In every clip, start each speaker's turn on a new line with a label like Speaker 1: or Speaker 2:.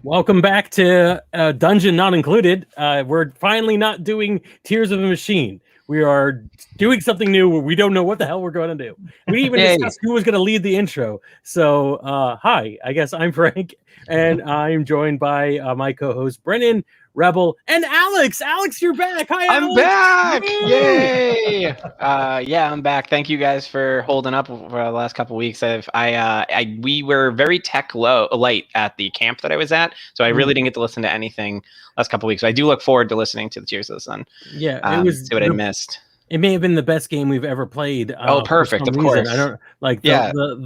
Speaker 1: Welcome back to Dungeon Not Included. We're finally not doing Tears of the Machine. We are doing something new where we don't know what the hell we're going to do. We didn't even discuss who was going to lead the intro. So, hi, I guess I'm Frank, and I'm joined by my co-host Brennan, Rebel, and Alex. Alex, you're back. Hi, Alex.
Speaker 2: I'm back. Yay! Yeah, I'm back. Thank you guys for holding up for the last couple of weeks. We were very light at the camp that I was at, so I really didn't get to listen to anything last couple of weeks. So I do look forward to listening to the Tears of the Sun.
Speaker 1: Yeah, it was
Speaker 2: see what I missed.
Speaker 1: It may have been the best game we've ever played.
Speaker 2: Perfect! Of course.
Speaker 1: I don't like the I don't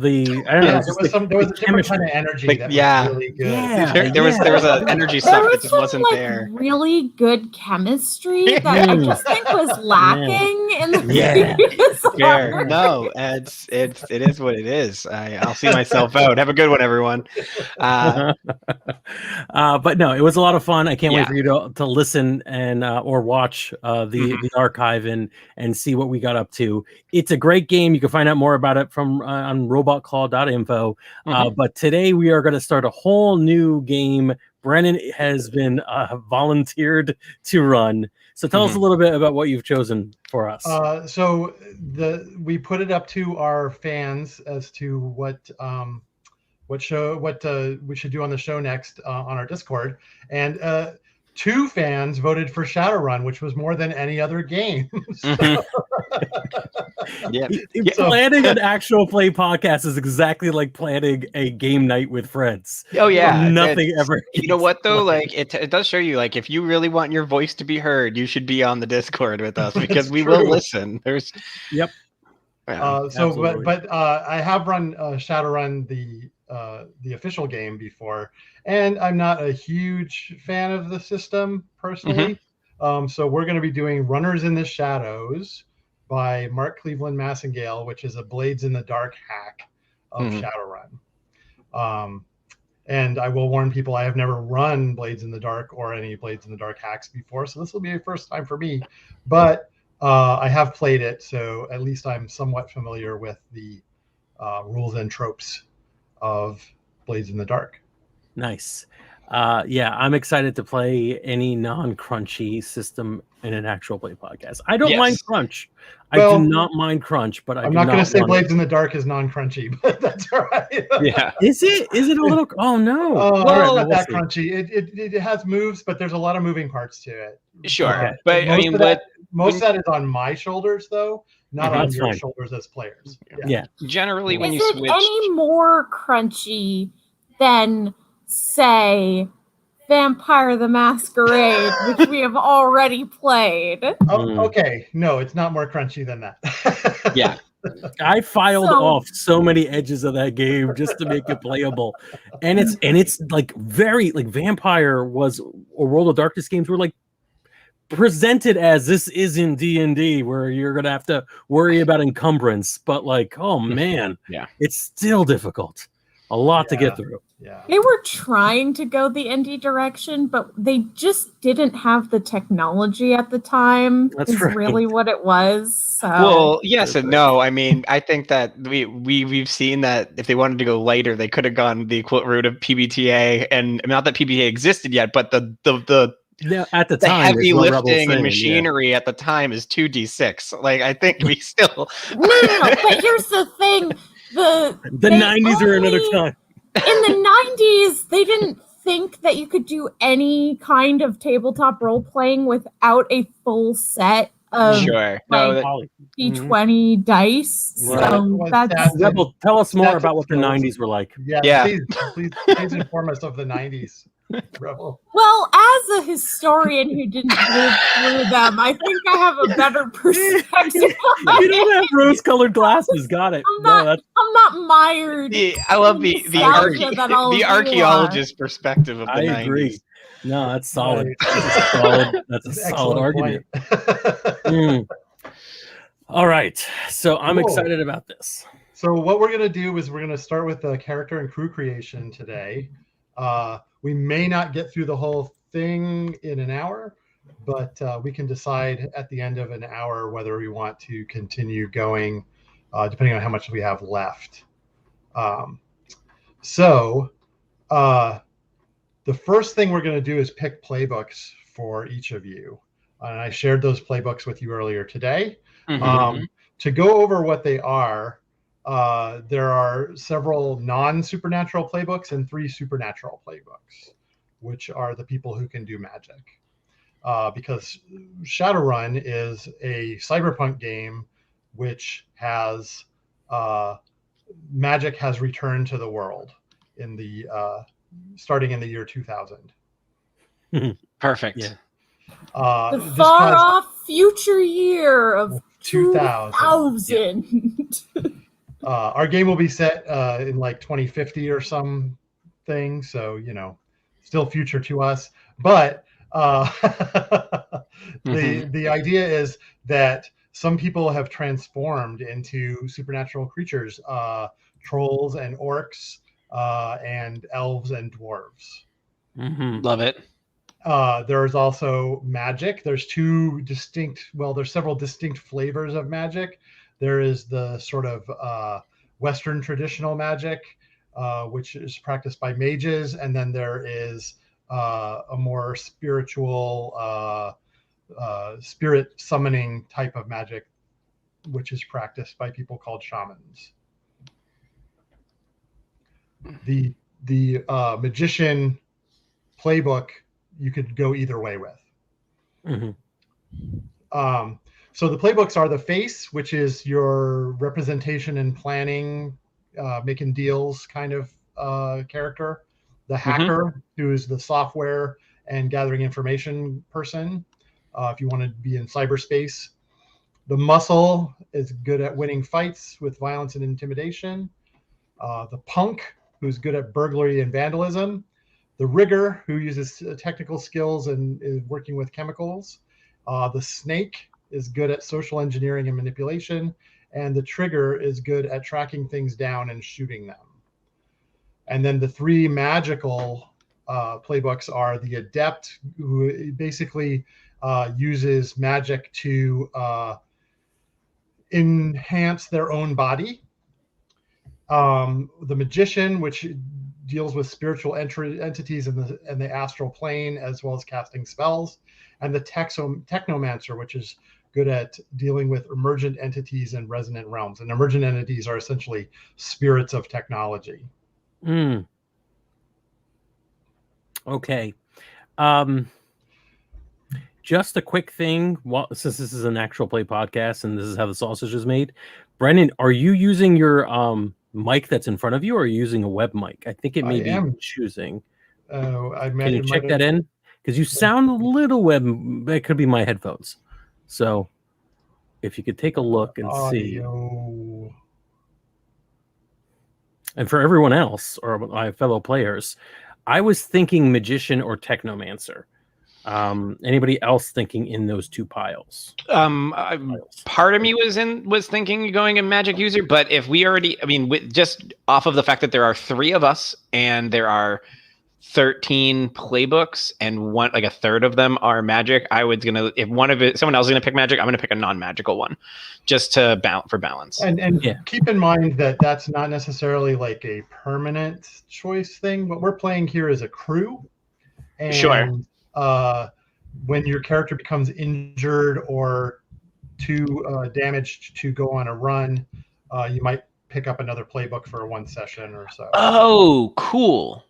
Speaker 1: know.
Speaker 3: There was a different kind of energy that was really good.
Speaker 2: Yeah, there was an energy stuff that just wasn't there.
Speaker 4: Really good chemistry that I just think was lacking in the previous
Speaker 2: Fair. No, it is what it is. I'll see myself out. Have a good one, everyone.
Speaker 1: But no, it was a lot of fun. I can't wait for you to listen and or watch the archive and see what we got up to. It's a great game. You can find out more about it from on robotclaw.info. But today we are going to start a whole new game. Brennan has been volunteered to run. So tell us a little bit about what you've chosen for us.
Speaker 3: So we put it up to our fans as to what we should do on the show next on our Discord, and 2 fans voted for Shadowrun, which was more than any other game.
Speaker 1: Planning an actual play podcast is exactly like planning a game night with friends.
Speaker 2: Oh yeah,
Speaker 1: nothing ever.
Speaker 2: You know what though? Like it does show you, like, if you really want your voice to be heard, you should be on the Discord with us because we will listen. There's
Speaker 1: Yep.
Speaker 3: But I have run Shadowrun, the official game, before, and I'm not a huge fan of the system personally. So we're going to be doing Runners in the Shadows by Mark Cleveland Massengale, which is a Blades in the Dark hack of Shadowrun. And I will warn people, I have never run Blades in the Dark or any Blades in the Dark hacks before, so this will be a first time for me. But I have played it, so at least I'm somewhat familiar with the rules and tropes of Blades in the Dark.
Speaker 1: Nice. I'm excited to play any non-crunchy system in an actual play podcast. I don't mind crunch. I do not mind crunch, but I'm
Speaker 3: not going to say Blades in the Dark is non-crunchy, but that's all right.
Speaker 1: Yeah. Is it a little? Oh no.
Speaker 3: Well, not that crunchy. It has moves, but there's a lot of moving parts to it.
Speaker 2: Sure, but
Speaker 3: most of that is on my shoulders, though, not on your shoulders as players.
Speaker 1: Yeah.
Speaker 2: Generally, when
Speaker 4: is
Speaker 2: you
Speaker 4: it
Speaker 2: switch,
Speaker 4: any more crunchy than, say, Vampire the Masquerade, which we have already played?
Speaker 3: Okay, no, it's not more crunchy than that.
Speaker 2: Yeah.
Speaker 1: I filed off so many edges of that game just to make it playable, and it's like very like Vampire was, or World of Darkness games were like presented as this isn't D&D where you're gonna have to worry about encumbrance, but like, oh man, it's still difficult. A lot to get through.
Speaker 3: Yeah,
Speaker 4: they were trying to go the indie direction, but they just didn't have the technology at the time. That's really what it was. So.
Speaker 2: Well, yes and no. I mean, I think that we've seen that if they wanted to go lighter, they could have gone the route of PBTA, and not that PBTA existed yet, but the
Speaker 1: at the time,
Speaker 2: heavy lifting and machinery at the time is 2d6. Like, I think we still
Speaker 4: no. But here's the thing: the
Speaker 1: 90s are another time.
Speaker 4: In the 90s, they didn't think that you could do any kind of tabletop role playing without a full set of D20 dice.
Speaker 1: Right.
Speaker 4: So that's
Speaker 1: Rebel, tell us more about what the 90s were like.
Speaker 3: Yeah. Please inform us of the 90s. Rebel.
Speaker 4: Well, as a historian who didn't live through them, I think I have a better perspective.
Speaker 1: You don't have rose-colored glasses. Got it.
Speaker 4: I'm not mired.
Speaker 2: I love the archaeologist perspective of the 90s. I agree.
Speaker 1: No, that's solid. That's a solid argument. All right. So I'm excited about this.
Speaker 3: So what we're going to do is we're going to start with the character and crew creation today. We may not get through the whole thing in an hour, but we can decide at the end of an hour whether we want to continue going, depending on how much we have left. The The first thing we're going to do is pick playbooks for each of you. And I shared those playbooks with you earlier today. To go over what they are, there are several non-supernatural playbooks and 3 supernatural playbooks, which are the people who can do magic. Because Shadowrun is a cyberpunk game which has magic has returned to the world in the starting in the year 2000.
Speaker 2: Perfect.
Speaker 4: Yeah. The far off future year of 2000.
Speaker 3: Our game will be set in like 2050 or something, so still future to us. But the idea is that some people have transformed into supernatural creatures, trolls and orcs, and elves and dwarves.
Speaker 2: Love it.
Speaker 3: There's also magic. There's several distinct flavors of magic. There is the sort of Western traditional magic, which is practiced by mages, and then there is a more spiritual, spirit summoning type of magic, which is practiced by people called shamans. The magician playbook you could go either way with. So the playbooks are the face, which is your representation and planning, making deals kind of character. The hacker, who is the software and gathering information person, if you want to be in cyberspace. The muscle is good at winning fights with violence and intimidation. The punk, who's good at burglary and vandalism. The rigger, who uses technical skills and is working with chemicals. The snake is good at social engineering and manipulation. And the trigger is good at tracking things down and shooting them. And then the 3 magical playbooks are the adept, who basically uses magic to enhance their own body. The magician, which deals with spiritual entities in the astral plane, as well as casting spells. And the technomancer, which is good at dealing with emergent entities and resonant realms. And emergent entities are essentially spirits of technology.
Speaker 1: Okay. Just a quick thing, since this is an actual play podcast and this is how the sausage is made. Brennan, are you using your mic that's in front of you, or are you using a web mic? I think it may be choosing. Can you check that in? Because you sound a little web. It could be my headphones. So if you could take a look and see. And for everyone else, or my fellow players, I was thinking magician or technomancer. Anybody else thinking in those 2 piles?
Speaker 2: Part of me was thinking going in magic user, but if we already, just off of the fact that there are 3 of us and there are 13 playbooks and a third of them are magic, if someone else is gonna pick magic, I'm gonna pick a non-magical one, just to for balance.
Speaker 3: And keep in mind that that's not necessarily like a permanent choice thing. What we're playing here is a crew. And
Speaker 2: sure.
Speaker 3: When your character becomes injured or too damaged to go on a run, you might pick up another playbook for 1 session or so.
Speaker 2: Oh, cool.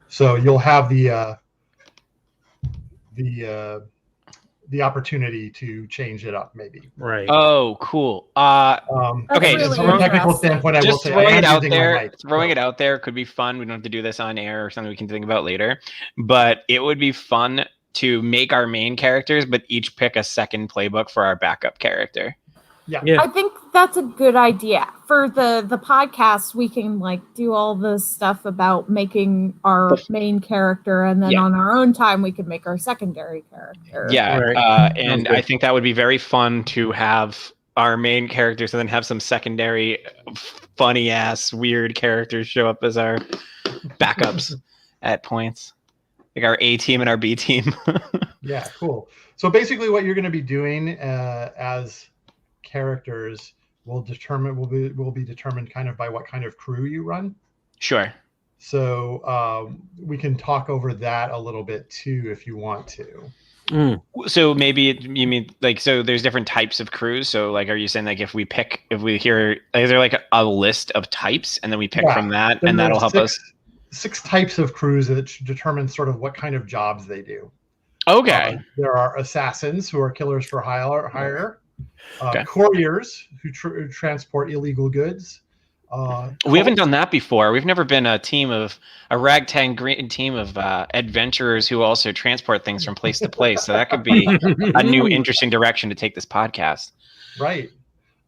Speaker 3: So you'll have the opportunity to change it up, maybe.
Speaker 1: Right.
Speaker 2: Oh, cool. Okay.
Speaker 4: Really
Speaker 3: from a technical standpoint, I will say
Speaker 2: throwing it out there could be fun. We don't have to do this on air or something we can think about later, but it would be fun to make our main characters, but each pick a second playbook for our backup character.
Speaker 3: Yeah.
Speaker 4: I think that's a good idea. For the podcast, we can do all the stuff about making our main character, and then on our own time we can make our secondary character.
Speaker 2: Yeah,
Speaker 1: right.
Speaker 2: And I think that would be very fun to have our main characters and then have some secondary funny ass weird characters show up as our backups at points. Like our A team and our B team.
Speaker 3: Yeah, cool. So basically what you're going to be doing as characters will be determined kind of by what kind of crew you run.
Speaker 2: Sure.
Speaker 3: So we can talk over that a little bit too if you want to.
Speaker 2: So maybe you mean like, so there's different types of crews. So like, are you saying like if we hear, is there like a list of types and then we pick from that, and that'll help us?
Speaker 3: 6 types of crews that determine sort of what kind of jobs they do.
Speaker 2: Okay.
Speaker 3: There are assassins who are killers for hire. Couriers who transport illegal goods.
Speaker 2: We haven't done that before. We've never been a ragtag green team of adventurers who also transport things from place to place. So that could be a new interesting direction to take this podcast.
Speaker 3: Right.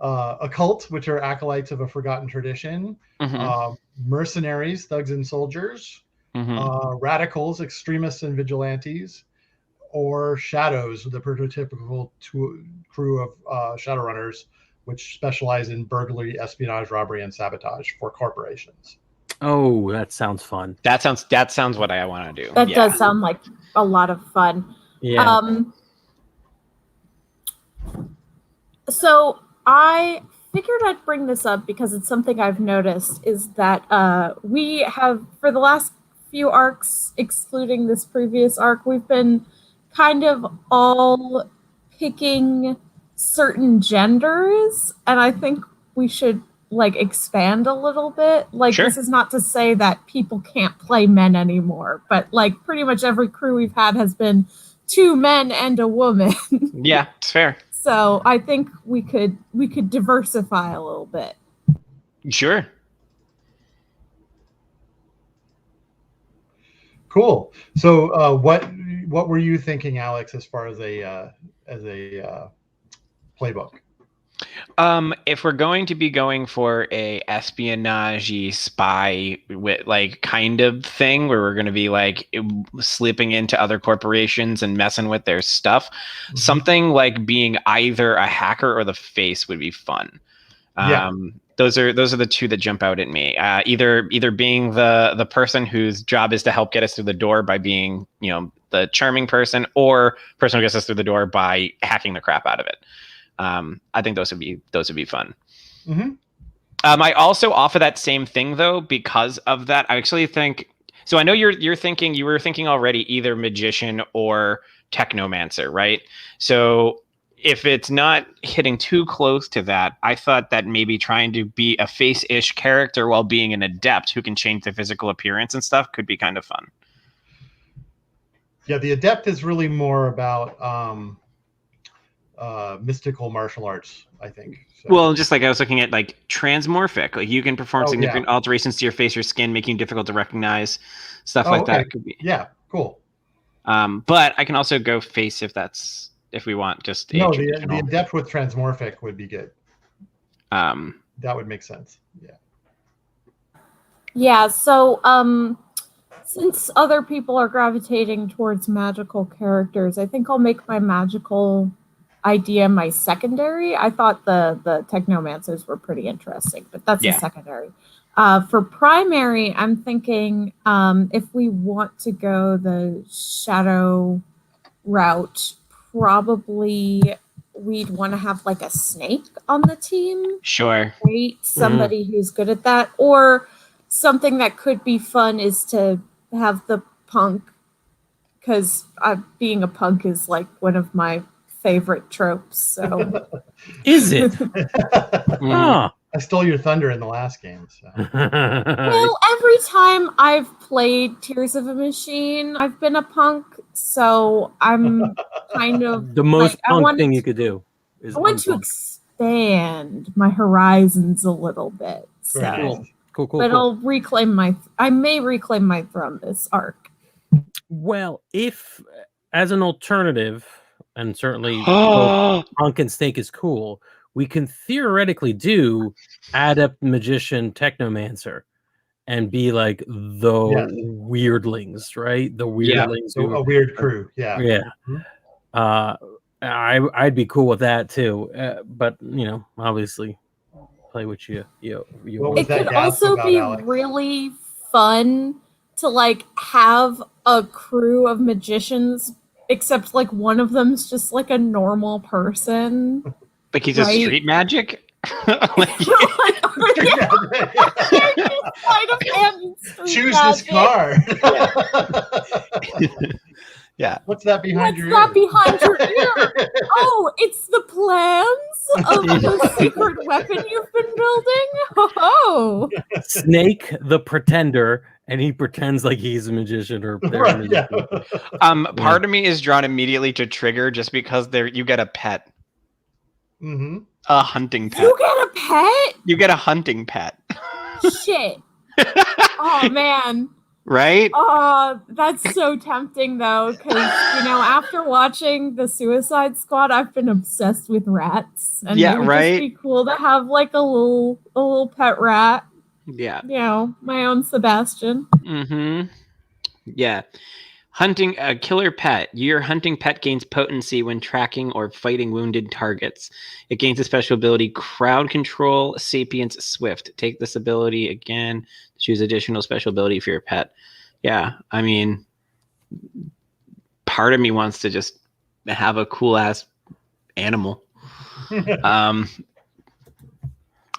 Speaker 3: Occult, which are acolytes of a forgotten tradition. Mercenaries, thugs and soldiers. Radicals, extremists and vigilantes. Or shadows, the prototypical crew of Shadowrunners, which specialize in burglary, espionage, robbery, and sabotage for corporations.
Speaker 1: Oh, that sounds fun.
Speaker 2: That sounds what I want to do.
Speaker 4: That does sound like a lot of fun.
Speaker 1: Yeah.
Speaker 4: So I figured I'd bring this up because it's something I've noticed is that we have, for the last few arcs, excluding this previous arc, we've been kind of all picking certain genders, and I think we should like expand a little bit. Like, This is not to say that people can't play men anymore, but like pretty much every crew we've had has been 2 men and a woman.
Speaker 2: Yeah, it's fair.
Speaker 4: So I think we could diversify a little bit.
Speaker 2: Sure.
Speaker 3: Cool. So what were you thinking, Alex, as far as a playbook?
Speaker 2: If we're going to be going for a espionage spy with like kind of thing where we're going to be like slipping into other corporations and messing with their stuff, something like being either a hacker or the face would be fun. Those are the 2 that jump out at me. Either being the person whose job is to help get us through the door by being, the charming person, or person who gets us through the door by hacking the crap out of it. I think those would be fun. I also offer that same thing though, because of that. I actually think so. I know you were thinking already either magician or technomancer, right? So if it's not hitting too close to that, I thought that maybe trying to be a face-ish character while being an adept who can change their physical appearance and stuff could be kind of fun.
Speaker 3: Yeah, the adept is really more about mystical martial arts, I think. So.
Speaker 2: Well, just like I was looking at like transmorphic, like you can perform significant alterations to your face or skin, making it difficult to recognize, stuff like that. Could be.
Speaker 3: Yeah, cool.
Speaker 2: But I can also go face if we want just
Speaker 3: the adept with transmorphic would be good. That would make sense.
Speaker 4: Yeah, so since other people are gravitating towards magical characters, I think I'll make my magical idea my secondary. I thought the technomancers were pretty interesting, but that's a secondary. For primary, I'm thinking if we want to go the shadow route, probably we'd want to have like a snake on the team.
Speaker 2: Sure.
Speaker 4: Right? Somebody who's good at that. Or something that could be fun is to have the punk, because being a punk is like one of my favorite tropes. So
Speaker 1: is it?
Speaker 3: I stole your thunder in the last game. So.
Speaker 4: Well, every time I've played Tears of a Machine, I've been a punk. So I'm kind of
Speaker 1: the most punk thing you could do.
Speaker 4: I want to expand my horizons a little bit. So
Speaker 1: cool.
Speaker 4: But I'll I may reclaim my throne this arc.
Speaker 1: Well, if as an alternative, and certainly both punk and snake is cool, we can theoretically do adept magician technomancer and be like the weirdlings, right? The weirdlings.
Speaker 3: So a weird crew. Yeah.
Speaker 1: I'd be cool with that too. But obviously play what you
Speaker 3: what
Speaker 4: it could also be Alex? Really fun to like have a crew of magicians, except like one of them's just like a normal person.
Speaker 2: Like he's a street magic?
Speaker 4: Find a fan street
Speaker 3: Choose
Speaker 4: magic.
Speaker 3: this car.
Speaker 2: Yeah.
Speaker 3: What's that behind
Speaker 4: What's
Speaker 3: your
Speaker 4: that
Speaker 3: ear?
Speaker 4: behind your ear? Oh, it's the plans of the secret weapon you've been building? Oh.
Speaker 1: Snake the Pretender, and he pretends like he's a magician or they're a
Speaker 3: Right, yeah.
Speaker 1: magician.
Speaker 2: Part of me is drawn immediately to Trigger just because you get a pet.
Speaker 3: Mm-hmm.
Speaker 2: A hunting pet.
Speaker 4: You get a pet?
Speaker 2: You get a hunting pet.
Speaker 4: Shit. Oh, man.
Speaker 2: Right?
Speaker 4: Oh, that's so tempting, though, because, after watching The Suicide Squad, I've been obsessed with rats. And
Speaker 2: Yeah,
Speaker 4: it would
Speaker 2: right?
Speaker 4: just be cool to have, like, a little pet rat.
Speaker 2: Yeah.
Speaker 4: My own Sebastian.
Speaker 2: Mm-hmm. Yeah. Hunting a killer pet. Your hunting pet gains potency when tracking or fighting wounded targets. It gains a special ability, Crowd Control, Sapience, Swift. Take this ability again to choose additional special ability for your pet. Yeah, I mean, part of me wants to just have a cool-ass animal. I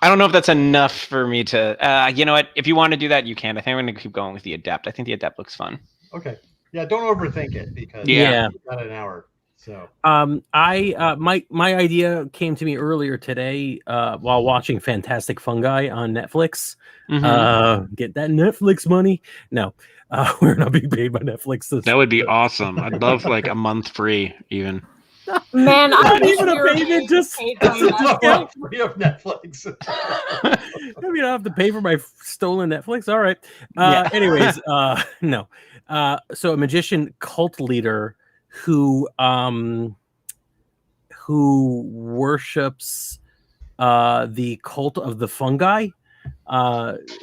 Speaker 2: don't know if that's enough for me to... you know what? If you want to do that, you can. I think I'm going to keep going with the Adept. I think the Adept looks fun.
Speaker 3: Okay. Yeah, don't overthink it because
Speaker 1: Yeah.
Speaker 3: it's not an hour. So
Speaker 1: my idea came to me earlier today while watching Fantastic Fungi on Netflix.
Speaker 2: Mm-hmm.
Speaker 1: Get that Netflix money. No, we're not being paid by Netflix.
Speaker 2: That would be awesome. I'd love like a month free even.
Speaker 4: Man, I
Speaker 1: Not
Speaker 4: wish
Speaker 1: even a
Speaker 4: we were
Speaker 1: payment,
Speaker 4: being
Speaker 1: just
Speaker 4: paid by Netflix.
Speaker 3: free of Netflix.
Speaker 1: I mean, I have to pay for my stolen Netflix. All right.
Speaker 2: Yeah.
Speaker 1: Anyways, no. So a magician cult leader who worships the cult of the fungi,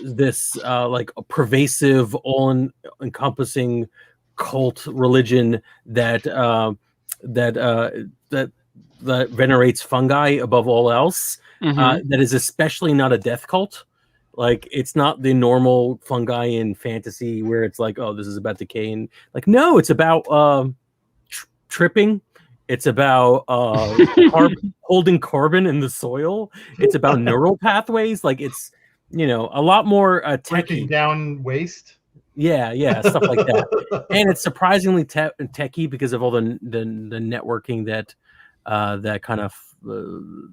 Speaker 1: this like a pervasive, all-encompassing cult religion that venerates fungi above all else.
Speaker 2: Mm-hmm.
Speaker 1: That is especially not a death cult. Like, it's not the normal fungi in fantasy where it's like, oh, this is about decay. And like, no, it's about tripping. It's about holding carbon in the soil. It's about neural pathways. Like, it's, a lot more
Speaker 3: breaking
Speaker 1: techie.
Speaker 3: Down waste.
Speaker 1: Yeah, stuff like that. And it's surprisingly techie because of all the networking that kind of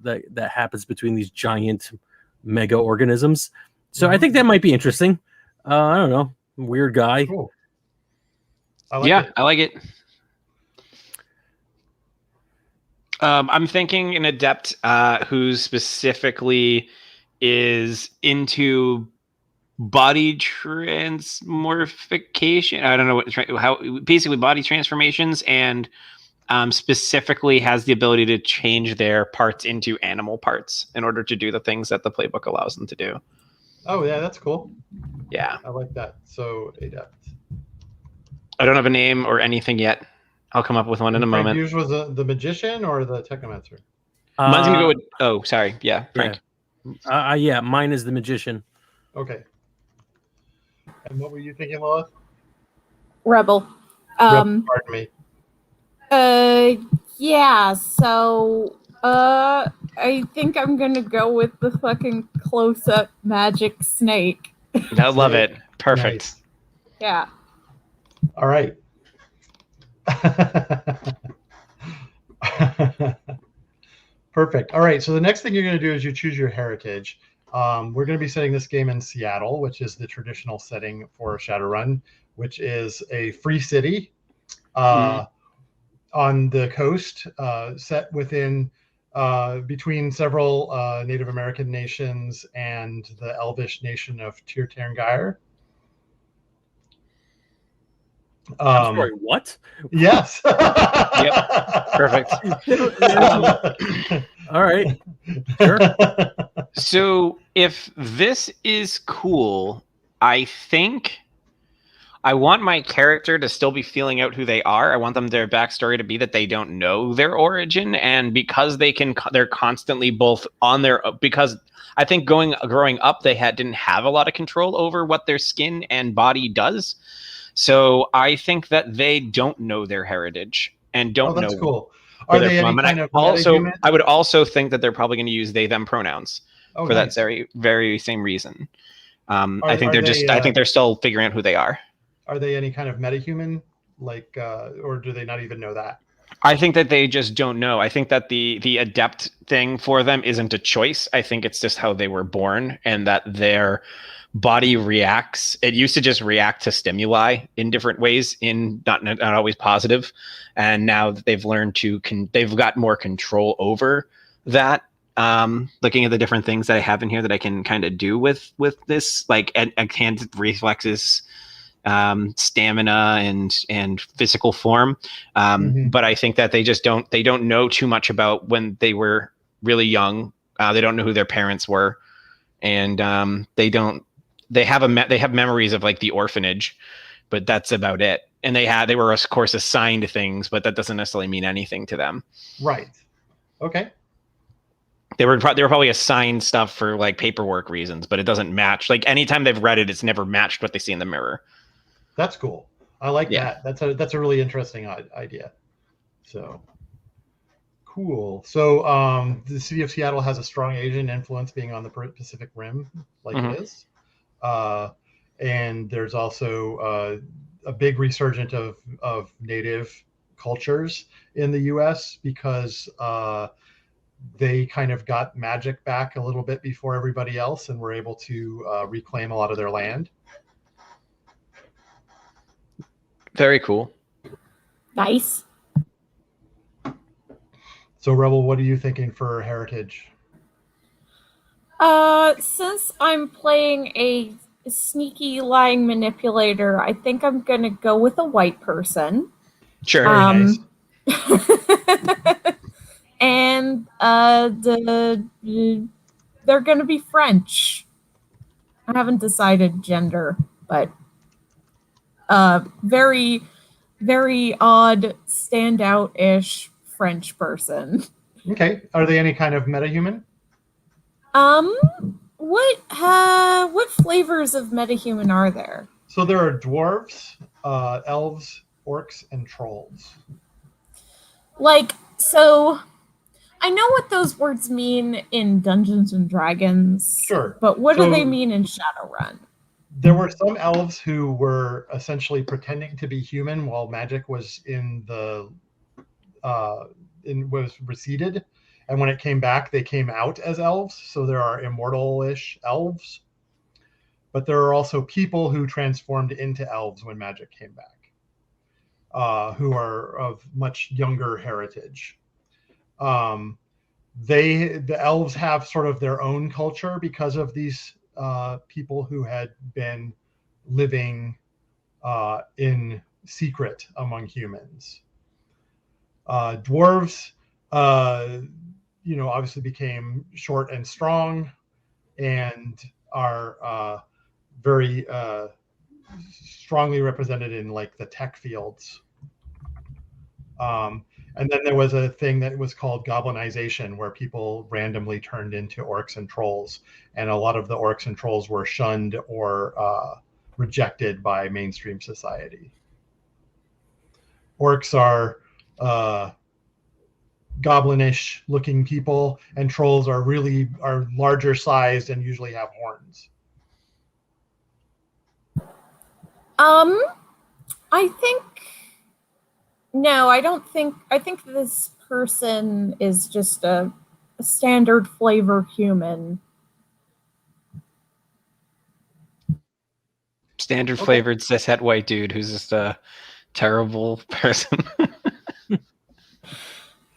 Speaker 1: that happens between these giant mega organisms. So I think that might be interesting. I don't know, weird guy.
Speaker 3: Cool.
Speaker 2: I like it. I'm thinking an Adept who specifically is into body transmorphication. I don't know how basically body transformations, and specifically has the ability to change their parts into animal parts in order to do the things that the playbook allows them to do.
Speaker 3: Oh yeah, that's cool.
Speaker 2: Yeah,
Speaker 3: I like that. So Adept.
Speaker 2: I don't have a name or anything yet. I'll come up with one in a moment.
Speaker 3: Yours was the magician or the technomancer?
Speaker 2: Mine's gonna go with. Oh, sorry. Yeah, Frank.
Speaker 1: Yeah, mine is the magician.
Speaker 3: Okay. And what were you thinking, Lois?
Speaker 4: Rebel.
Speaker 3: Pardon me.
Speaker 4: Yeah. So, I think I'm gonna go with the fucking close-up magic snake.
Speaker 2: I love it. Perfect.
Speaker 3: Nice.
Speaker 4: Yeah.
Speaker 3: All right. Perfect. All right. So the next thing you're going to do is you choose your heritage. We're going to be setting this game in Seattle, which is the traditional setting for Shadowrun, which is a free city on the coast, set within between several Native American nations and the Elvish nation of Tir-Tairngire.
Speaker 1: I'm sorry, what?
Speaker 3: Yes.
Speaker 2: Yep. Perfect.
Speaker 1: All right. Sure.
Speaker 2: So if this is cool, I think I want my character to still be feeling out who they are. I want their backstory to be that they don't know their origin, and because they're constantly both on their, because I think growing up they didn't have a lot of control over what their skin and body does. So I think that they don't know their heritage and don't know.
Speaker 3: That's cool. Are they any kind of metahuman?
Speaker 2: I would also think that they're probably going to use they them pronouns for that very, very same reason. I think I think they're still figuring out who they are.
Speaker 3: Are they any kind of metahuman, like, or do they not even know that?
Speaker 2: I think that they just don't know. I think that the adept thing for them isn't a choice. I think it's just how they were born, and that their body reacts. It used to just react to stimuli in different ways, not always positive. And now that they've learned they've got more control over that. Looking at the different things that I have in here that I can kind of do with this, like hand reflexes, stamina and physical form. But I think that they don't know too much about when they were really young. They don't know who their parents were, and they have memories of like the orphanage, but that's about it. And they were of course assigned things, but that doesn't necessarily mean anything to them.
Speaker 3: Right. Okay.
Speaker 2: They were probably assigned stuff for like paperwork reasons, but it doesn't match. Like anytime they've read it, it's never matched what they see in the mirror.
Speaker 3: That's cool. I like that. That's a really interesting idea. So cool. So the city of Seattle has a strong Asian influence, being on the Pacific Rim, like it is. And there's also a big resurgence of native cultures in the U.S. because they kind of got magic back a little bit before everybody else, and were able to reclaim a lot of their land.
Speaker 2: Very cool.
Speaker 4: Nice.
Speaker 3: So, Rebel, what are you thinking for heritage?
Speaker 4: Since I'm playing a sneaky lying manipulator, I think I'm gonna go with a white person.
Speaker 2: Sure.
Speaker 3: Very nice.
Speaker 4: And they're gonna be French. I haven't decided gender, but very, very odd, standout-ish French person.
Speaker 3: Okay. Are they any kind of metahuman?
Speaker 4: What flavors of metahuman are there?
Speaker 3: So there are dwarves, elves, orcs, and trolls.
Speaker 4: So I know what those words mean in Dungeons and Dragons.
Speaker 3: Sure.
Speaker 4: But what do they mean in Shadowrun?
Speaker 3: There were some elves who were essentially pretending to be human while magic was was receded, and when it came back, they came out as elves. So there are immortal-ish elves, but there are also people who transformed into elves when magic came back, who are of much younger heritage. The elves have sort of their own culture because of these people who had been living in secret among humans. Dwarves, obviously became short and strong, and are very strongly represented in like the tech fields. And then there was a thing that was called goblinization, where people randomly turned into orcs and trolls, and a lot of the orcs and trolls were shunned or rejected by mainstream society. Orcs are goblinish looking people, and trolls are larger sized and usually have horns.
Speaker 4: I think this person is just a standard flavor human.
Speaker 2: Standard flavored cishet white dude who's just a terrible person.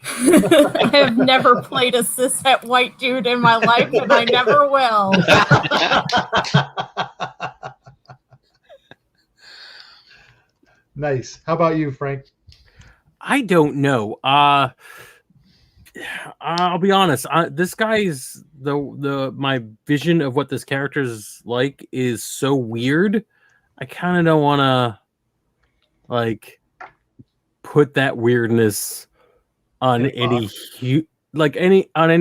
Speaker 4: I have never played a cishet white dude in my life, and I never will.
Speaker 3: Nice. How about you, Frank?
Speaker 1: I don't know. I'll be honest. This guy's my vision of what this character is like is so weird. I kind of don't want to put that weirdness on any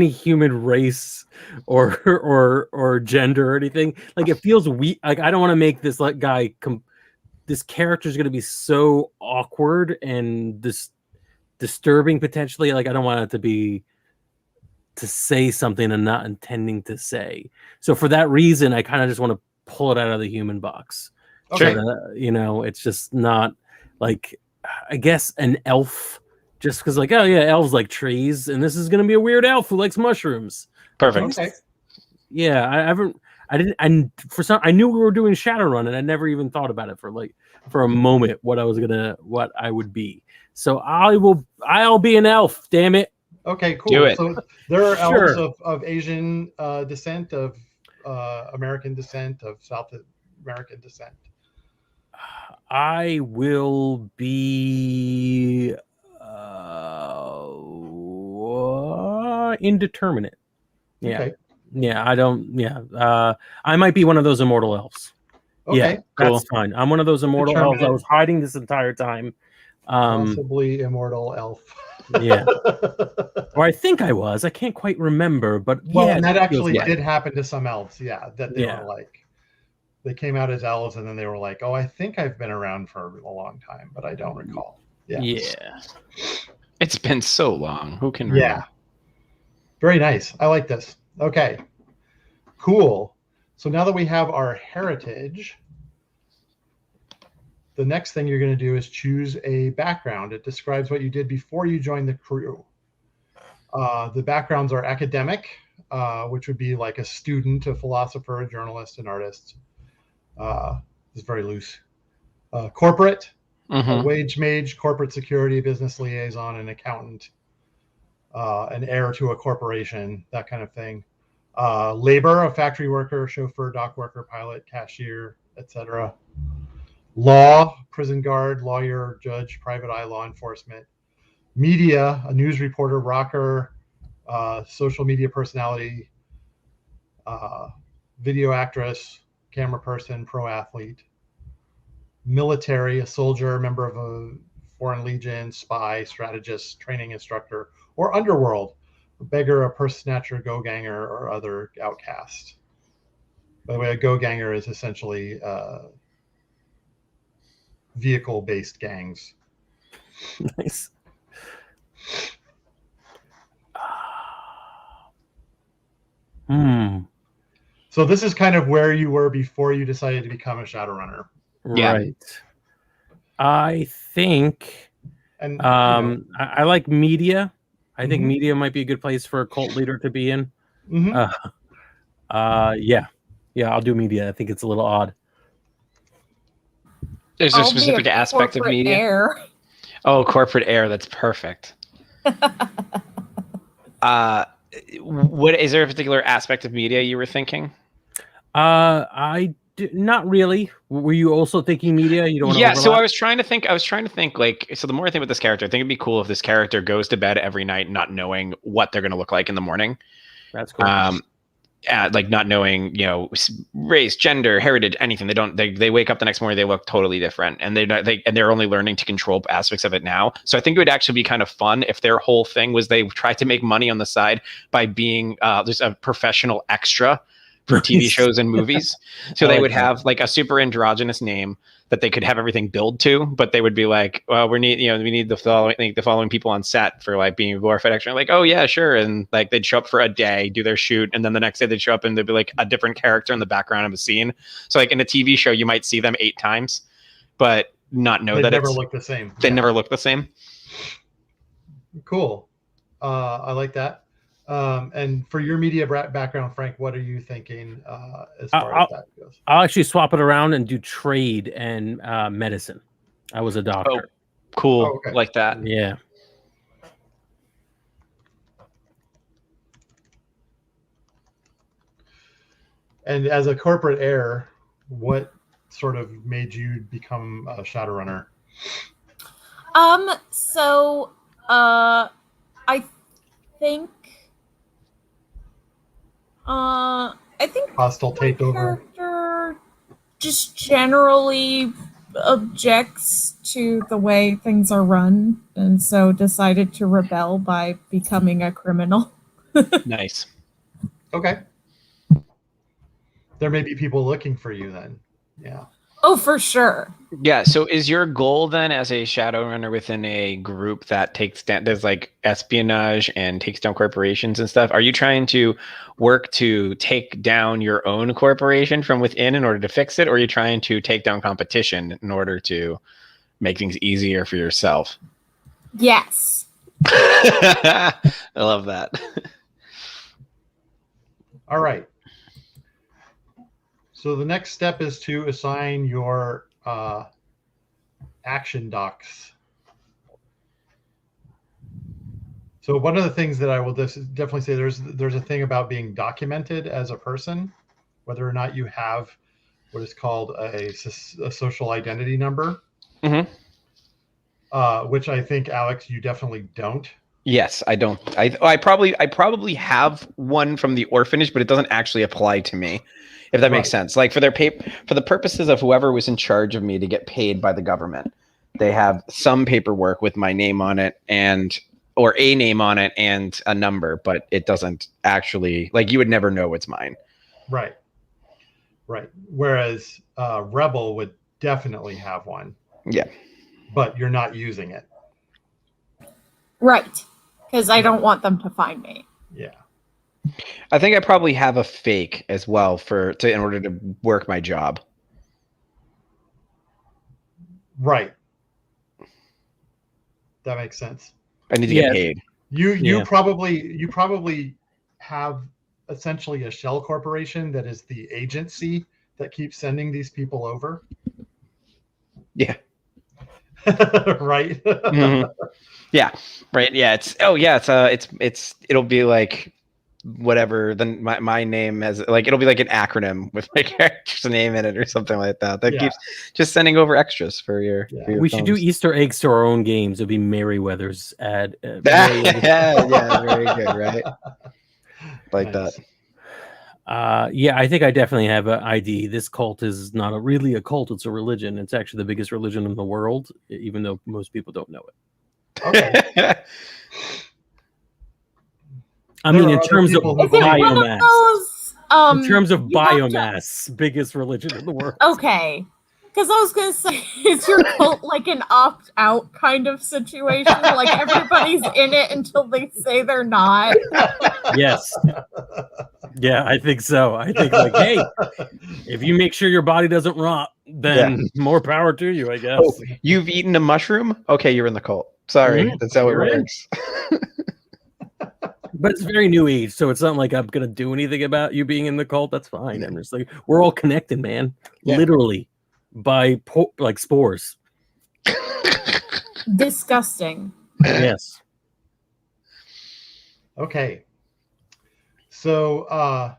Speaker 1: human race or gender or anything. Like, it feels weak. Like, I don't want to make this guy this character is going to be so awkward and disturbing potentially. Like, I don't want it to say something I'm not intending to say. So for that reason, I kind of just want to pull it out of the human box.
Speaker 3: Okay.
Speaker 1: It's just not like, I guess, an elf, just because like, oh yeah, elves like trees, and this is gonna be a weird elf who likes mushrooms.
Speaker 2: Perfect.
Speaker 3: Okay.
Speaker 1: Yeah, I knew we were doing Shadowrun, and I never even thought about it for a moment what I would be. So I'll be an elf, damn it.
Speaker 3: Okay, cool.
Speaker 2: Do it.
Speaker 3: So there are
Speaker 1: Sure.
Speaker 3: elves of Asian descent, of American descent, of South American descent.
Speaker 1: I will be indeterminate. Yeah.
Speaker 3: Okay.
Speaker 1: Yeah, I don't. Yeah, I might be one of those immortal elves.
Speaker 3: Okay.
Speaker 1: Yeah,
Speaker 2: Cool.
Speaker 1: that's fine. I'm one of those immortal elves. I was hiding this entire time.
Speaker 3: Possibly immortal elf.
Speaker 1: Yeah. Or I think I was. I can't quite remember, but
Speaker 3: Well,
Speaker 1: yeah,
Speaker 3: and that actually
Speaker 1: right.
Speaker 3: did happen to some elves. Yeah, that they
Speaker 1: Yeah.
Speaker 3: were like, they came out as elves, and then they were like, "Oh, I think I've been around for a long time, but I don't recall." Yeah.
Speaker 1: Yeah.
Speaker 2: It's been so long. Who can
Speaker 3: Yeah.
Speaker 2: remember?
Speaker 3: Very nice. I like this. Okay. Cool. So now that we have our heritage, the next thing you're going to do is choose a background. It describes what you did before you joined the crew. The backgrounds are academic, which would be like a student, a philosopher, a journalist, an artist. It's very loose. Corporate, a wage mage, corporate security, business liaison, an accountant, an heir to a corporation, that kind of thing. Labor, a factory worker, chauffeur, dock worker, pilot, cashier, etc. Law, prison guard, lawyer, judge, private eye, law enforcement. Media, a news reporter, rocker, social media personality, video actress, camera person, pro athlete. Military, a soldier, member of a foreign legion, spy, strategist, training instructor, or underworld, a beggar, a purse snatcher, go-ganger, or other outcast. By the way, a go-ganger is essentially vehicle-based gangs.
Speaker 1: Nice.
Speaker 3: So this is kind of where you were before you decided to become a Shadowrunner.
Speaker 2: Yeah.
Speaker 1: Right. I think,
Speaker 3: And
Speaker 1: I like media. I think media might be a good place for a cult leader to be in. Yeah, I'll do media. I think it's a little odd.
Speaker 2: There's a specific aspect of media.
Speaker 4: Heir.
Speaker 2: Oh, corporate heir. That's perfect. What is there a particular aspect of media you were thinking?
Speaker 1: Not really. Were you also thinking media? You don't want to overlap?
Speaker 2: So I was trying to think like, so the more I think about this character, I think it'd be cool if this character goes to bed every night not knowing what they're going to look like in the morning.
Speaker 1: That's cool.
Speaker 2: Like not knowing, race, gender, heritage, anything. They wake up the next morning, they look totally different, and they're only learning to control aspects of it now. So I think it would actually be kind of fun if their whole thing was they tried to make money on the side by being just a professional extra for TV shows and movies. So they would have like a super androgynous name that they could have everything billed to, but they would be like, well, we need the following people on set for like being glorified extra. Like, oh yeah, sure. And like they'd show up for a day, do their shoot, and then the next day they'd show up and there'd be like a different character in the background of a scene. So like in a TV show, you might see them 8 times, but not know that
Speaker 3: never look the same.
Speaker 2: They never look the same.
Speaker 3: Cool. I like that. And for your media background, Frank, what are you thinking as far as that goes?
Speaker 1: I'll actually swap it around and do trade and medicine. I was a doctor.
Speaker 2: Oh, cool.
Speaker 3: Oh, okay.
Speaker 2: Like that.
Speaker 1: Yeah.
Speaker 3: And as a corporate heir, what sort of made you become a Shadowrunner?
Speaker 4: So I think
Speaker 3: hostile takeover.
Speaker 4: Character just generally objects to the way things are run, and so decided to rebel by becoming a criminal.
Speaker 2: Nice.
Speaker 3: Okay. There may be people looking for you then. Yeah.
Speaker 4: Oh, for sure.
Speaker 2: Yeah. So is your goal then as a Shadowrunner within a group that takes down, there's like espionage and takes down corporations and stuff? Are you trying to work to take down your own corporation from within in order to fix it? Or are you trying to take down competition in order to make things easier for yourself?
Speaker 4: Yes.
Speaker 2: I love that.
Speaker 3: All right. So the next step is to assign your action docs. So one of the things that I will definitely say, there's a thing about being documented as a person, whether or not you have what is called a social identity number, which I think, Alex, you definitely don't.
Speaker 2: Yes, I don't. I probably have one from the orphanage, but it doesn't actually apply to me, if that makes sense. Like for the purposes of whoever was in charge of me to get paid by the government, they have some paperwork with my name on it or a name on it and a number, but it doesn't actually, like, you would never know it's mine.
Speaker 3: Right. Whereas Rebel would definitely have one.
Speaker 2: Yeah.
Speaker 3: But you're not using it.
Speaker 4: Right. Because I don't want them to find me.
Speaker 3: Yeah.
Speaker 2: I think I probably have a fake as well in order to work my job.
Speaker 3: Right. That makes sense.
Speaker 2: I need to get paid.
Speaker 3: You probably have essentially a shell corporation that is the agency that keeps sending these people over.
Speaker 2: Yeah.
Speaker 3: Right.
Speaker 2: Mm-hmm. Yeah. Right. Yeah. It'll be like whatever. Then my name has, like, it'll be like an acronym with my character's name in it or something like that. That keeps just sending over extras for your.
Speaker 3: Yeah.
Speaker 2: For your
Speaker 1: we
Speaker 2: phones.
Speaker 1: should do Easter eggs to our own games. It'd be Merryweather's ad.
Speaker 2: Yeah. Very good. Right. Like
Speaker 3: Nice.
Speaker 2: that.
Speaker 1: Yeah, I think I definitely have an ID. This cult is not really a cult; it's a religion. It's actually the biggest religion in the world, even though most people don't know it.
Speaker 3: Okay.
Speaker 1: I mean, in terms of biomass. In terms of biomass, biggest religion in the world.
Speaker 4: Okay. Because I was going to say, is your cult like an opt-out kind of situation? Like everybody's in it until they say they're not?
Speaker 1: Yes. Yeah, I think so. I think, like, hey, if you make sure your body doesn't rot, then more power to you, I guess.
Speaker 2: Oh, you've eaten a mushroom? Okay, you're in the cult. Sorry, that's how it works.
Speaker 1: But it's very new age, so it's not like I'm gonna do anything about you being in the cult. That's fine. I'm just like, we're all connected, man. Yeah. Literally, by like spores.
Speaker 4: Disgusting.
Speaker 1: Yes.
Speaker 3: Okay. So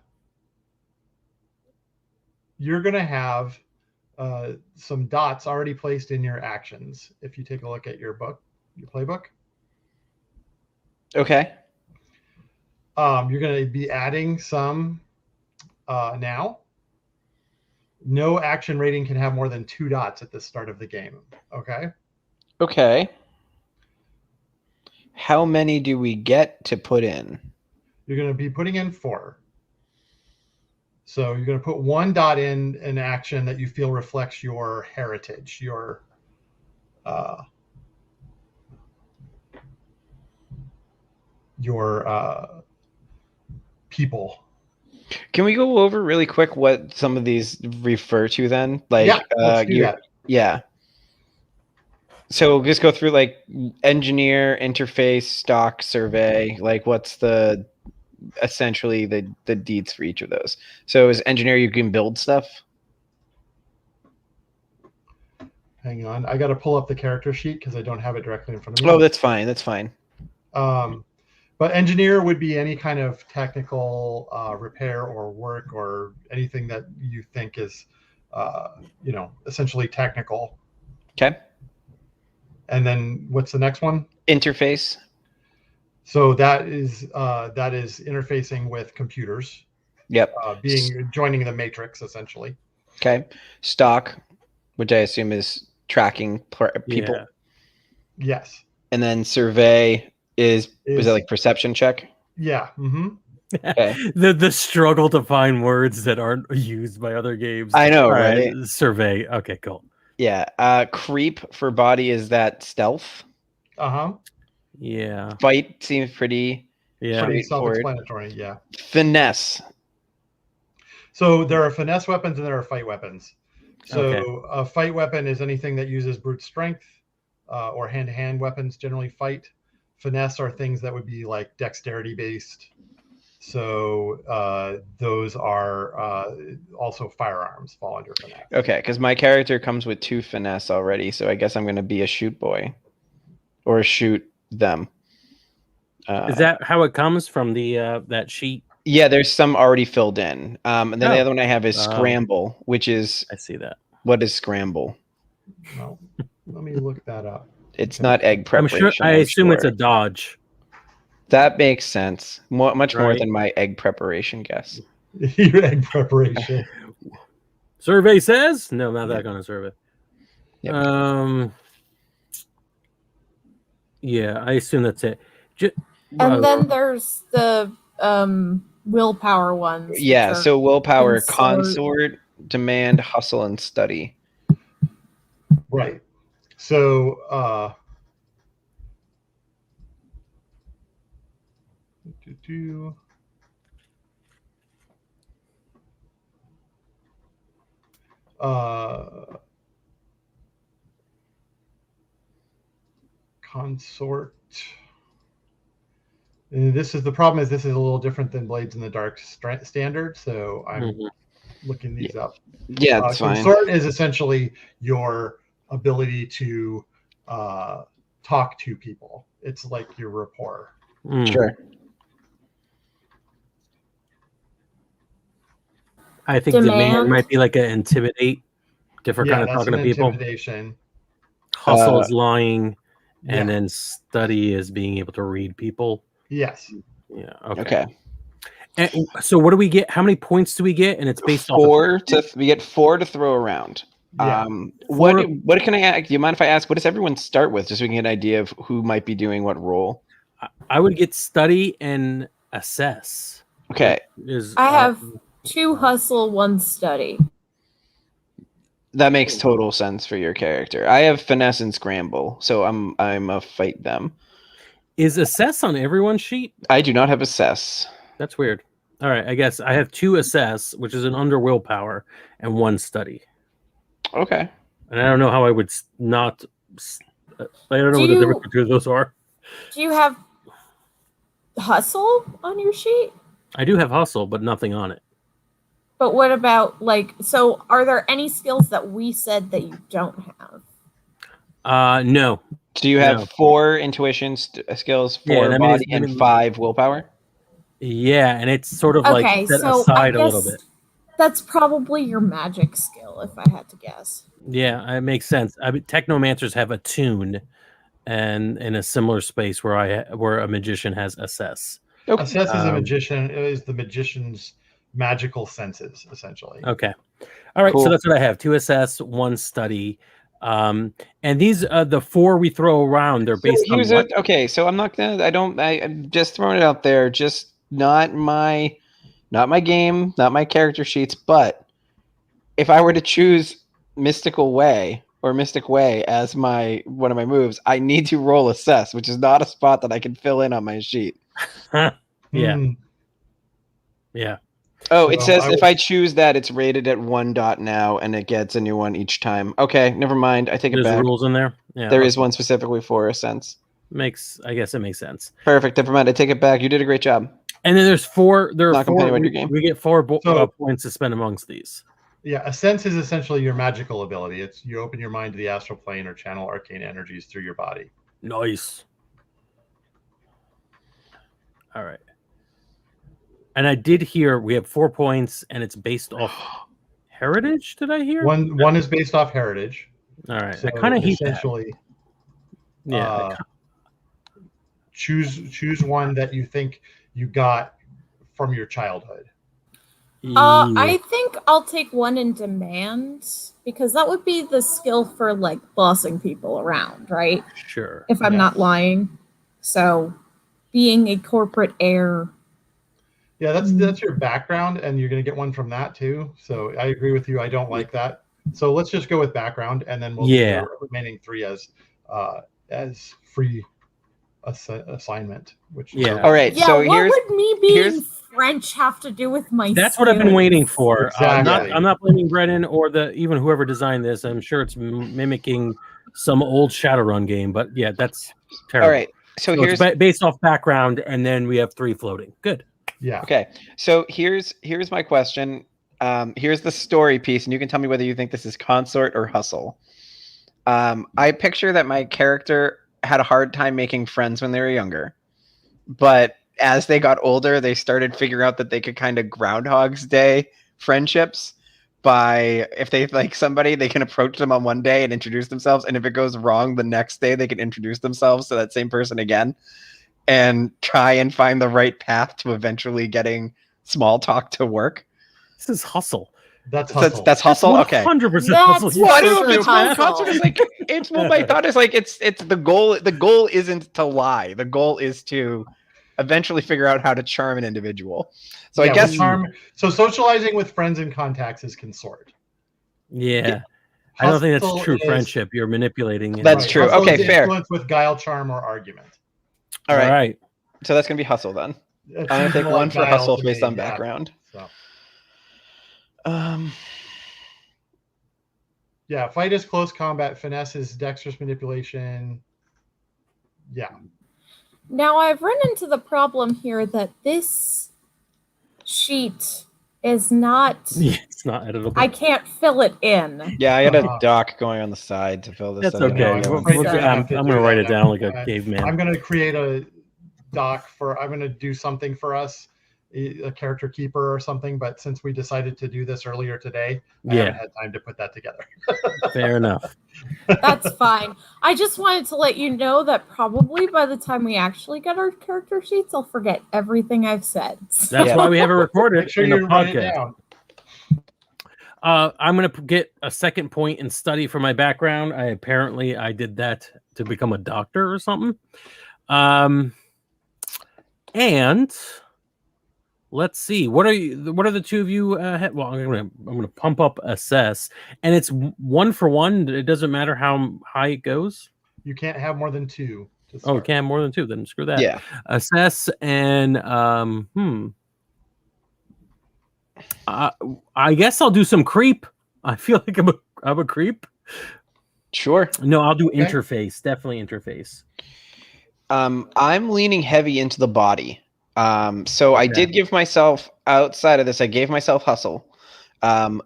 Speaker 3: you're gonna have some dots already placed in your actions. If you take a look at your playbook.
Speaker 2: Okay.
Speaker 3: You're going to be adding some now. No action rating can have more than 2 dots at the start of the game. Okay.
Speaker 2: Okay. How many do we get to put in?
Speaker 3: You're going to be putting in 4. So you're going to put 1 dot in an action that you feel reflects your heritage, your people.
Speaker 2: Can we go over really quick what some of these refer to then? Like,
Speaker 3: let's do that.
Speaker 2: Yeah. So just go through like engineer, interface, stock, survey. Like, what's essentially the deeds for each of those? So as engineer, you can build stuff.
Speaker 3: Hang on, I got to pull up the character sheet because I don't have it directly in front of me.
Speaker 2: Oh, that's fine. That's fine.
Speaker 3: But engineer would be any kind of technical repair or work or anything that you think is, essentially technical.
Speaker 2: Okay.
Speaker 3: And then what's the next one?
Speaker 2: Interface.
Speaker 3: So that is interfacing with computers.
Speaker 2: Yep.
Speaker 3: Joining the matrix essentially.
Speaker 2: Okay. Stock, which I assume is tracking people.
Speaker 3: Yeah. Yes.
Speaker 2: And then survey is that like perception check?
Speaker 3: Yeah. Mm-hmm.
Speaker 2: Okay.
Speaker 1: The struggle to find words that aren't used by other games.
Speaker 2: I know,
Speaker 1: All
Speaker 2: right?
Speaker 1: Survey. Okay, cool.
Speaker 2: Yeah. Creep for body, is that stealth?
Speaker 1: Yeah.
Speaker 2: Fight seems pretty
Speaker 3: Pretty
Speaker 2: straightforward.
Speaker 3: self-explanatory. Yeah.
Speaker 2: Finesse.
Speaker 3: So there are finesse weapons and there are fight weapons. So a fight weapon is anything that uses brute strength, or hand-to-hand weapons generally fight. Finesse are things that would be like dexterity based. So those are also firearms fall under finesse.
Speaker 2: Okay, because my character comes with 2 finesse already, so I guess I'm going to be a shoot boy or shoot them.
Speaker 1: Is that how it comes from the that sheet?
Speaker 2: Yeah, there's some already filled in. And then the other one I have is scramble, which is...
Speaker 1: I see that.
Speaker 2: What is scramble?
Speaker 3: No, let me look that up.
Speaker 2: It's not egg preparation.
Speaker 1: I assume it's a dodge.
Speaker 2: That makes sense. Much more than my egg preparation guess.
Speaker 3: Your egg preparation.
Speaker 1: Survey says? No, not that kind of survey.
Speaker 2: Yep.
Speaker 1: Yeah, I assume that's it.
Speaker 4: And then there's the willpower ones.
Speaker 2: Yeah, so willpower, consort, demand, hustle, and study.
Speaker 3: Right. So consort. And this is the problem, is this is a little different than Blades in the Dark standard, so I'm looking these up.
Speaker 2: Yeah, that's fine.
Speaker 3: Consort is essentially your ability to talk to people. It's like your rapport.
Speaker 2: Sure.
Speaker 1: I think demand might be like an intimidate, different kind of talking to people.
Speaker 3: Intimidation.
Speaker 1: Hustle is lying, and then study is being able to read people.
Speaker 3: Yes.
Speaker 1: Yeah. Okay. And so what do we get? How many points do we get? And it's based off
Speaker 2: we get 4 to throw around.
Speaker 3: Yeah.
Speaker 2: What can I ask? Do you mind if I ask, what does everyone start with, just so we can get an idea of who might be doing what role?
Speaker 1: I would get study and assess.
Speaker 2: Okay.
Speaker 4: I have 2 hustle, 1 study.
Speaker 2: That makes total sense for your character. I have finesse and scramble, so I'm a fight them.
Speaker 1: Is assess on everyone's sheet?
Speaker 2: I do not have assess.
Speaker 1: That's weird. All right, I guess I have 2 assess, which is an under willpower, and 1 study.
Speaker 2: Okay.
Speaker 1: And I don't know how I would not. I don't know what the difference between those are.
Speaker 4: Do you have hustle on your sheet?
Speaker 1: I do have hustle, but nothing on it.
Speaker 4: But what about so are there any skills that we said that you don't have?
Speaker 1: No.
Speaker 2: Do you have 4 intuition skills, 4 body, and 5 willpower?
Speaker 1: Yeah, and it's sort of like set aside a little bit.
Speaker 4: That's probably your magic skill, if I had to guess.
Speaker 1: Yeah, it makes sense. I mean, technomancers have attune, and in a similar space where a magician has assess.
Speaker 3: Okay. Assess is a magician. It is the magician's magical senses, essentially.
Speaker 1: Okay. All right. Cool. So that's what I have: 2 assess, 1 study. And these the 4 we throw around, they're based on what?
Speaker 2: Okay, so I'm just throwing it out there, just not my game, not my character sheets, but if I were to choose Mystical Way or Mystic Way as one of my moves, I need to roll assess, which is not a spot that I can fill in on my sheet.
Speaker 1: Yeah.
Speaker 2: Oh, it says if I choose that, it's rated at 1 dot now, and it gets a new one each time. Okay, never mind. I take it back.
Speaker 1: There's rules in there. Yeah,
Speaker 2: there is one specifically for a sense.
Speaker 1: I guess it makes sense.
Speaker 2: Perfect. Never mind. I take it back. You did a great job.
Speaker 1: And then there's 4. There are
Speaker 2: not
Speaker 1: 4. We get 4 points to spend amongst these.
Speaker 3: Yeah, a sense is essentially your magical ability. It's you open your mind to the astral plane or channel arcane energies through your body.
Speaker 1: Nice. All right. And I did hear we have 4 points, and it's based off heritage. Did I hear?
Speaker 3: One is based off heritage.
Speaker 1: All right.
Speaker 3: So
Speaker 1: I kind of hate
Speaker 3: essentially.
Speaker 1: That. Yeah.
Speaker 3: Choose one that you think you got from your childhood.
Speaker 4: I think I'll take 1 in demand, because that would be the skill for bossing people around, right?
Speaker 1: Sure.
Speaker 4: If I'm not lying. So being a corporate heir.
Speaker 3: Yeah, that's your background, and you're going to get one from that too. So I agree with you. I don't like that. So let's just go with background, and then we'll do the remaining 3 as free assignment. Which
Speaker 2: all right.
Speaker 4: Yeah,
Speaker 2: so
Speaker 4: what would me being French have to do with my?
Speaker 1: That's what I've been waiting for.
Speaker 3: Exactly.
Speaker 1: I'm not blaming Brennan or even whoever designed this. I'm sure it's mimicking some old Shadowrun game, but yeah, that's terrible.
Speaker 2: All right. So here's
Speaker 1: it's based off background, and then we have 3 floating. Good.
Speaker 3: Yeah.
Speaker 2: Okay. So here's my question. Here's the story piece, and you can tell me whether you think this is consort or hustle. I picture that my character had a hard time making friends when they were younger, but as they got older, they started figuring out that they could kind of Groundhog's Day friendships by, if they like somebody, they can approach them on one day and introduce themselves, and if it goes wrong the next day, they can introduce themselves to that same person again and try and find the right path to eventually getting small talk to work.
Speaker 1: This is hustle.
Speaker 3: That's hustle.
Speaker 2: That's hustle. Okay.
Speaker 1: 100% hustle.
Speaker 2: Well, I don't know if it's consort. It's like it's. Well, my thought is like it's the goal. The goal isn't to lie. The goal is to eventually figure out how to charm an individual. So I guess
Speaker 3: So socializing with friends and contacts is consort.
Speaker 1: Yeah. I don't think that's true friendship. You're manipulating.
Speaker 2: That's true.
Speaker 3: Hustle
Speaker 2: Okay,
Speaker 3: is
Speaker 2: fair.
Speaker 3: Influence with guile, charm, or argument.
Speaker 2: All right. So that's gonna be hustle then. I'm gonna take one for hustle based on background.
Speaker 3: So. Yeah, fight is close combat. Finesse is dexterous manipulation. Yeah.
Speaker 4: Now I've run into the problem here that this sheet is not.
Speaker 1: Yeah, it's not editable.
Speaker 4: I can't fill it in.
Speaker 2: Yeah, I got a doc going on the side to fill this.
Speaker 1: That's okay. I'm going to write it down like a caveman.
Speaker 3: I'm going to create a doc I'm going to do something for us, a character keeper or something. But since we decided to do this earlier today, I haven't had time to put that together.
Speaker 1: Fair enough.
Speaker 4: That's fine. I just wanted to let you know that probably by the time we actually get our character sheets, I'll forget everything I've said.
Speaker 1: That's why we have it recorded.
Speaker 3: Make sure
Speaker 1: in the
Speaker 3: you write it
Speaker 1: podcast.
Speaker 3: down.
Speaker 1: I'm going to get a second point in study for my background. I did that to become a doctor or something. And let's see. What are the 2 of you? Well, I'm gonna pump up assess, and it's 1 for 1. It doesn't matter how high it goes.
Speaker 3: You can't have more than 2.
Speaker 1: Oh, can't have more than 2. Then screw that.
Speaker 2: Yeah.
Speaker 1: Assess and I guess I'll do some creep. I feel like I'm a creep.
Speaker 2: Sure.
Speaker 1: No, I'll do interface. Definitely interface.
Speaker 2: I'm leaning heavy into the body. So I did give myself, outside of this, I gave myself hustle. And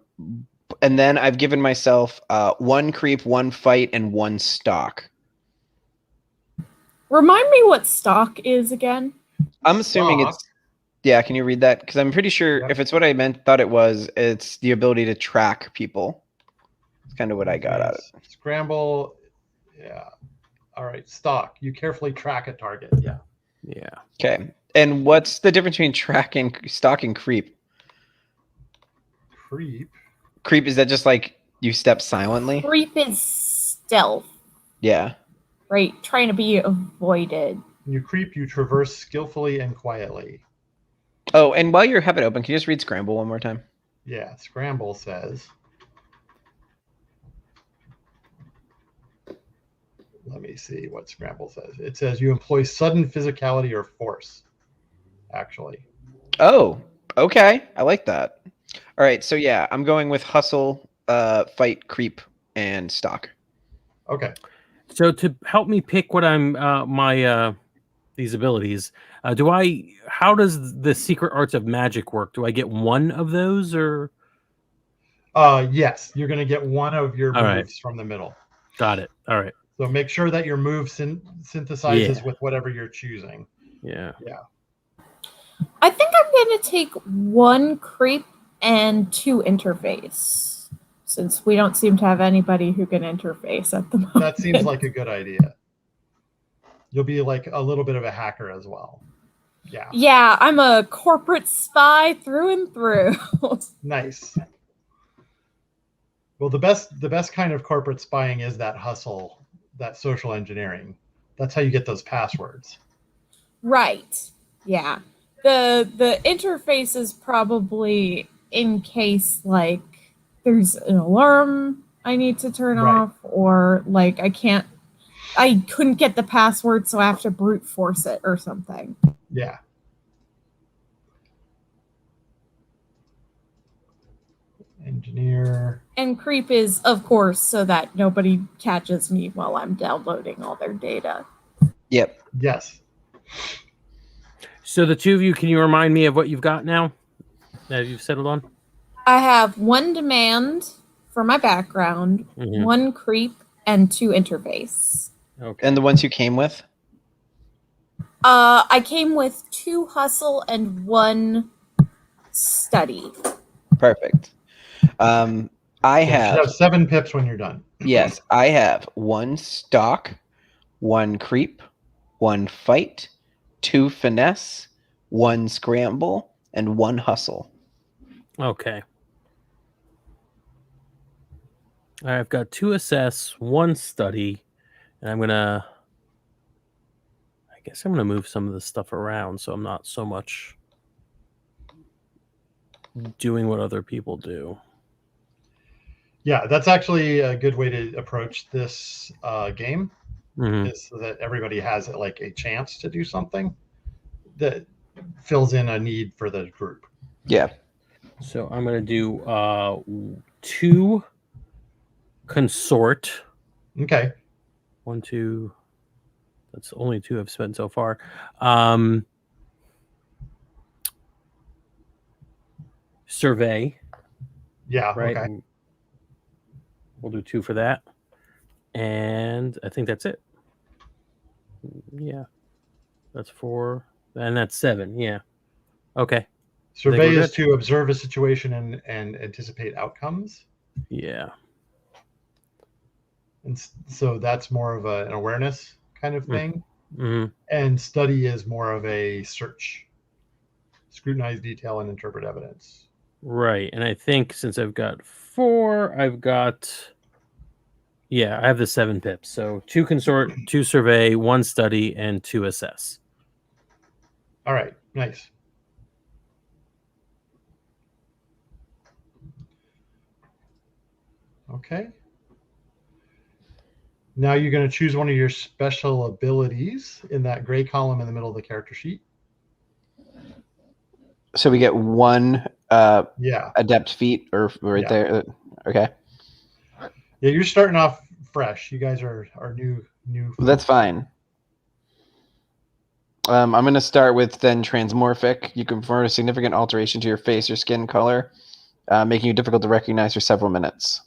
Speaker 2: then I've given myself 1 creep, 1 fight, and 1 stalk.
Speaker 4: Remind me what stalk is again.
Speaker 2: I'm assuming it's. Yeah, can you read that? Because I'm pretty sure if it's what I thought it was, it's the ability to track people. It's kind of what I got out of it.
Speaker 3: Scramble. Yeah. All right. Stalk. You carefully track a target. Yeah.
Speaker 1: Yeah.
Speaker 2: Okay. And what's the difference between stalk and creep? Creep, is that just like you step silently?
Speaker 4: Creep is stealth.
Speaker 2: Yeah.
Speaker 4: Right. Trying to be avoided.
Speaker 3: When you creep, you traverse skillfully and quietly.
Speaker 2: Oh, and while you have it open, can you just read Scramble one more time?
Speaker 3: Yeah. Scramble says. Let me see what Scramble says. It says you employ sudden physicality or force. Actually.
Speaker 2: Oh, okay. I like that. All right. So yeah, I'm going with hustle, fight, creep, and stalk.
Speaker 3: Okay.
Speaker 1: So to help me pick what I'm these abilities, how does the secret arts of magic work? Do I get 1 of those or?
Speaker 3: Yes, you're going to get 1 of your moves from the middle.
Speaker 1: Got it. All right.
Speaker 3: So make sure that your move synthesizes with whatever you're choosing.
Speaker 1: Yeah.
Speaker 3: Yeah.
Speaker 4: I think I'm going to take 1 creep and 2 interface, since we don't seem to have anybody who can interface at the moment.
Speaker 3: That seems like a good idea. You'll be like a little bit of a hacker as well. Yeah.
Speaker 4: Yeah, I'm a corporate spy through and through.
Speaker 3: Nice. Well, the best kind of corporate spying is that hustle, that social engineering. That's how you get those passwords.
Speaker 4: Right. Yeah. The interface is probably in case like there's an alarm I need to turn off, or like I couldn't get the password, so I have to brute force it or something.
Speaker 3: Yeah. Engineer.
Speaker 4: And creep is, of course, so that nobody catches me while I'm downloading all their data.
Speaker 2: Yep.
Speaker 3: Yes.
Speaker 1: So the two of you, can you remind me of what you've got now that you've settled on?
Speaker 4: I have 1 demand for my background, 1 creep, and 2 interface.
Speaker 2: Okay. And the ones you came with?
Speaker 4: I came with 2 hustle and 1 study.
Speaker 2: Perfect. I have
Speaker 3: 7 pips when you're done.
Speaker 2: Yes, I have 1 stock, 1 creep, 1 fight, 2 finesse, 1 scramble, and 1 hustle.
Speaker 1: Okay. I've got 2 assess, 1 study, and I guess I'm gonna move some of the stuff around so I'm not so much doing what other people do.
Speaker 3: Yeah, that's actually a good way to approach this game, is so that everybody has like a chance to do something that fills in a need for the group.
Speaker 2: Yeah.
Speaker 1: So I'm going to do 2 consort.
Speaker 3: Okay.
Speaker 1: 1, 2. That's only 2 I've spent so far. Survey.
Speaker 3: Yeah.
Speaker 1: Right.
Speaker 3: Okay.
Speaker 1: We'll do 2 for that. And I think that's it. Yeah. That's 4. And that's 7. Yeah. Okay.
Speaker 3: Survey is to observe a situation and anticipate outcomes.
Speaker 1: Yeah.
Speaker 3: And so that's more of an awareness kind of thing.
Speaker 1: Mm-hmm.
Speaker 3: And study is more of a search, scrutinize detail, and interpret evidence.
Speaker 1: Right. And I think since I've got 4, I have the 7 pips. So 2 consort, 2 survey, 1 study, and 2 assess.
Speaker 3: All right. Nice. Okay. Now you're going to choose one of your special abilities in that gray column in the middle of the character sheet.
Speaker 2: So we get 1 adept feat or right there. Okay.
Speaker 3: Yeah, you're starting off fresh. You guys are new.
Speaker 2: That's fine. I'm going to start with then transmorphic. You confer a significant alteration to your face or skin color, making you difficult to recognize for several minutes.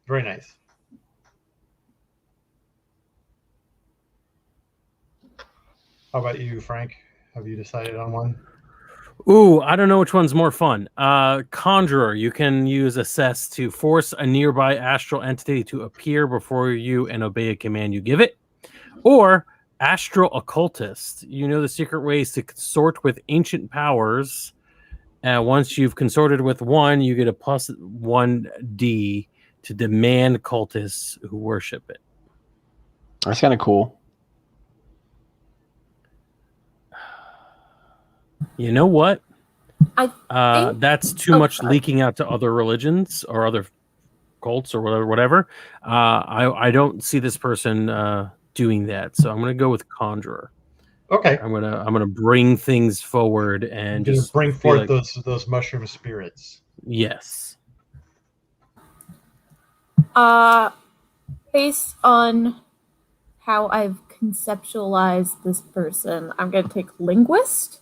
Speaker 3: Very nice. How about you, Frank? Have you decided on one?
Speaker 1: Ooh, I don't know which one's more fun. Conjurer, you can use assess to force a nearby astral entity to appear before you and obey a command you give it. Or astral occultist, you know the secret ways to consort with ancient powers. Once you've consorted with one, you get a plus 1d to demand cultists who worship it.
Speaker 2: That's kind of cool.
Speaker 1: You know what?
Speaker 4: I think
Speaker 1: that's too much leaking out to other religions or other cults or whatever. I don't see this person doing that, so I'm going to go with conjurer.
Speaker 3: Okay.
Speaker 1: I'm gonna bring things forward and just
Speaker 3: bring forth those mushroom spirits.
Speaker 1: Yes.
Speaker 4: Based on how I've conceptualized this person, I'm going to take linguist.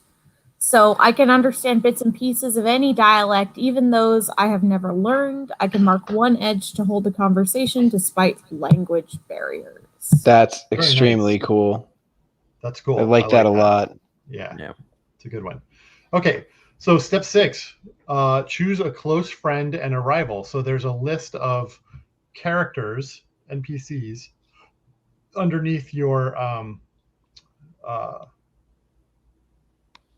Speaker 4: So I can understand bits and pieces of any dialect, even those I have never learned. I can mark 1 edge to hold a conversation despite language barriers.
Speaker 2: That's extremely cool.
Speaker 3: That's cool.
Speaker 2: I like that a lot.
Speaker 3: Yeah. It's a good one. Okay. So step 6, choose a close friend and a rival. So there's a list of characters, NPCs, underneath your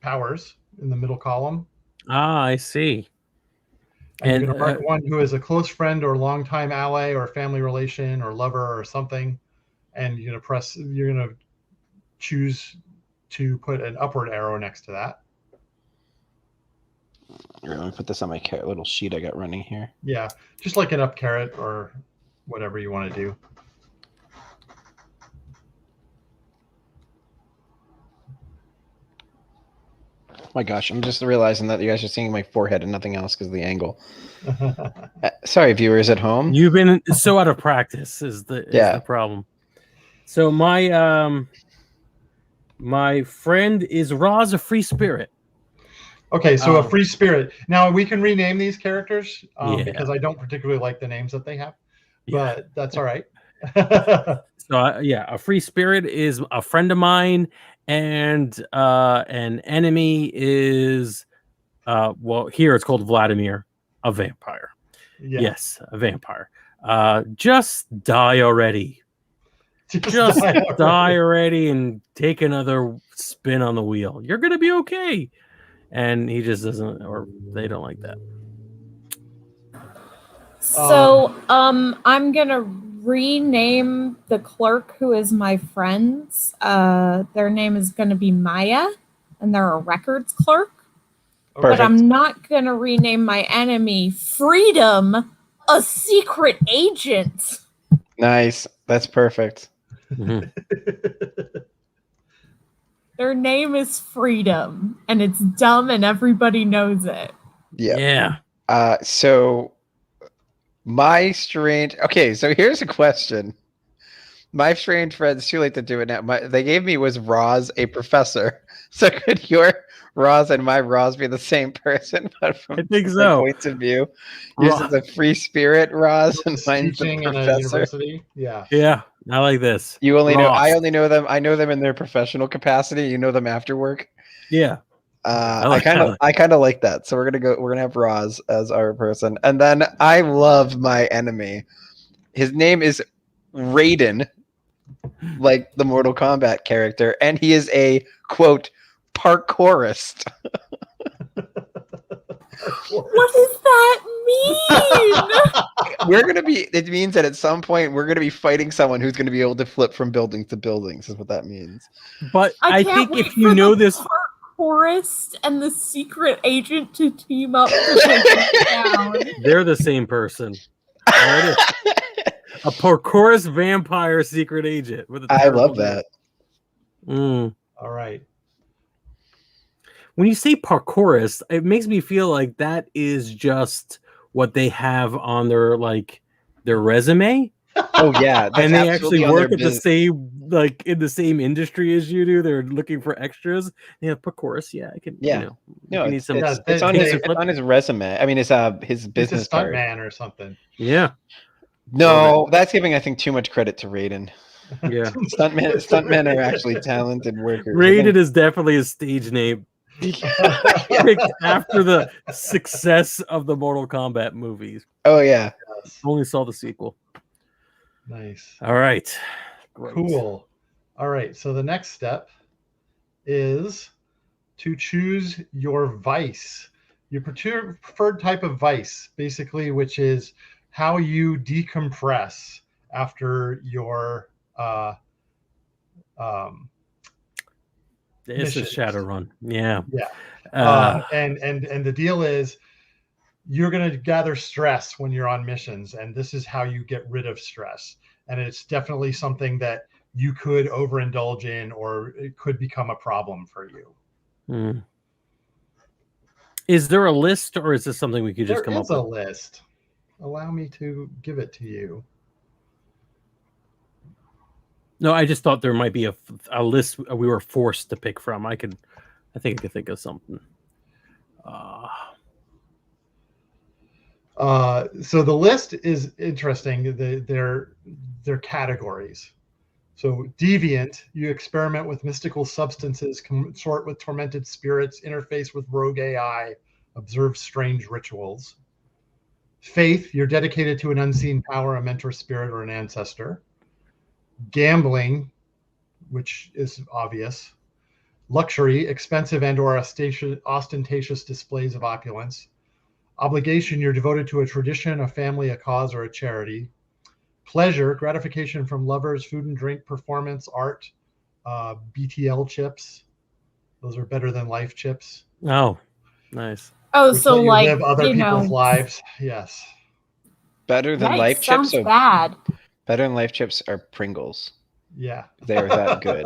Speaker 3: powers in the middle column.
Speaker 1: I see.
Speaker 3: And you're going to mark one who is a close friend or longtime ally or family relation or lover or something. And you're going to choose to put an upward arrow next to that.
Speaker 2: Here, let me put this on my little sheet I got running here.
Speaker 3: Yeah, just like an up caret or whatever you want to do.
Speaker 2: Oh my gosh, I'm just realizing that you guys are seeing my forehead and nothing else because of the angle. Sorry, viewers at home.
Speaker 1: You've been so out of practice is the problem. So my friend is Roz, a free spirit.
Speaker 3: Okay, so a free spirit. Now we can rename these characters because I don't particularly like the names that they have, but that's all right.
Speaker 1: So a free spirit is a friend of mine, and an enemy is well, here it's called Vladimir, a vampire. Yeah. Yes, a vampire. Just die already. Just die already and take another spin on the wheel. You're gonna be okay. And he just doesn't, or they don't like that.
Speaker 4: So I'm gonna rename the clerk who is my friend's. Their name is gonna be Maya, and they're a records clerk. Perfect. But I'm not gonna rename my enemy Freedom, a secret agent.
Speaker 2: Nice. That's perfect.
Speaker 1: Mm-hmm.
Speaker 4: Their name is Freedom, and it's dumb, and everybody knows it.
Speaker 2: Yeah. So my strange. Okay, so here's a question. My strange friends. Too late to do it now. They gave me was Roz, a professor. So could your Roz and my Roz be the same person, but from different points of view? Yours is a free spirit, Roz, and mine's the professor.
Speaker 3: Yeah.
Speaker 1: I like this.
Speaker 2: You only know. I only know them. I know them in their professional capacity. You know them after work.
Speaker 1: Yeah.
Speaker 2: I kind of like that. So we're gonna have Roz as our person, and then I love my enemy. His name is Raiden, like the Mortal Kombat character, and he is a quote parkourist.
Speaker 4: What does that mean?
Speaker 2: It means that at some point we're gonna be fighting someone who's gonna be able to flip from building to buildings. Is what that means.
Speaker 1: But I think if you know this
Speaker 4: parkourist and the secret agent to team up to take it down.
Speaker 1: They're the same person. There it is. A parkourist vampire secret agent.
Speaker 2: I love that.
Speaker 1: Mm.
Speaker 3: All right.
Speaker 1: When you say parkourist, it makes me feel like that is just what they have on their resume.
Speaker 2: Oh yeah,
Speaker 1: and they actually work at the same in the same industry as you do. They're looking for extras. They have parkourist. Yeah, I can.
Speaker 2: Yeah, it's on his resume. I mean, it's his business card.
Speaker 3: Stuntman or something.
Speaker 1: Yeah.
Speaker 2: No, that's giving I think too much credit to Raiden.
Speaker 1: Yeah,
Speaker 2: stuntmen are actually talented workers.
Speaker 1: Raiden is definitely a stage name. Picked after the success of the Mortal Kombat movies.
Speaker 2: Oh yeah,
Speaker 1: only saw the sequel.
Speaker 3: Nice.
Speaker 1: All right.
Speaker 3: Great. Cool. All right. So the next step is to choose your vice, your preferred type of vice, basically, which is how you decompress after your
Speaker 1: this is Shadowrun. Yeah.
Speaker 3: And the deal is you're going to gather stress when you're on missions, and this is how you get rid of stress. And it's definitely something that you could overindulge in, or it could become a problem for you.
Speaker 1: Mm. Is there a list, or is this something we could just come up with?
Speaker 3: There is a list. Allow me to give it to you.
Speaker 1: No, I just thought there might be a list we were forced to pick from. I think I could think of something.
Speaker 3: So the list is interesting. They're categories. So deviant, you experiment with mystical substances, consort with tormented spirits, interface with rogue AI, observe strange rituals. Faith, you're dedicated to an unseen power, a mentor spirit, or an ancestor. Gambling, which is obvious. Luxury, expensive and or ostentatious displays of opulence. Obligation, you're devoted to a tradition, a family, a cause, or a charity. Pleasure, gratification from lovers, food and drink, performance, art, BTL chips, Those are better than life chips.
Speaker 1: Oh, nice.
Speaker 4: Oh,
Speaker 3: Which
Speaker 4: so
Speaker 3: let you
Speaker 4: like
Speaker 3: live other people's lives. Yes.
Speaker 2: Better than
Speaker 4: Yikes,
Speaker 2: life chips.
Speaker 4: Sounds
Speaker 2: So
Speaker 4: bad.
Speaker 2: better than life chips are Pringles.
Speaker 3: Yeah.
Speaker 2: They're that good.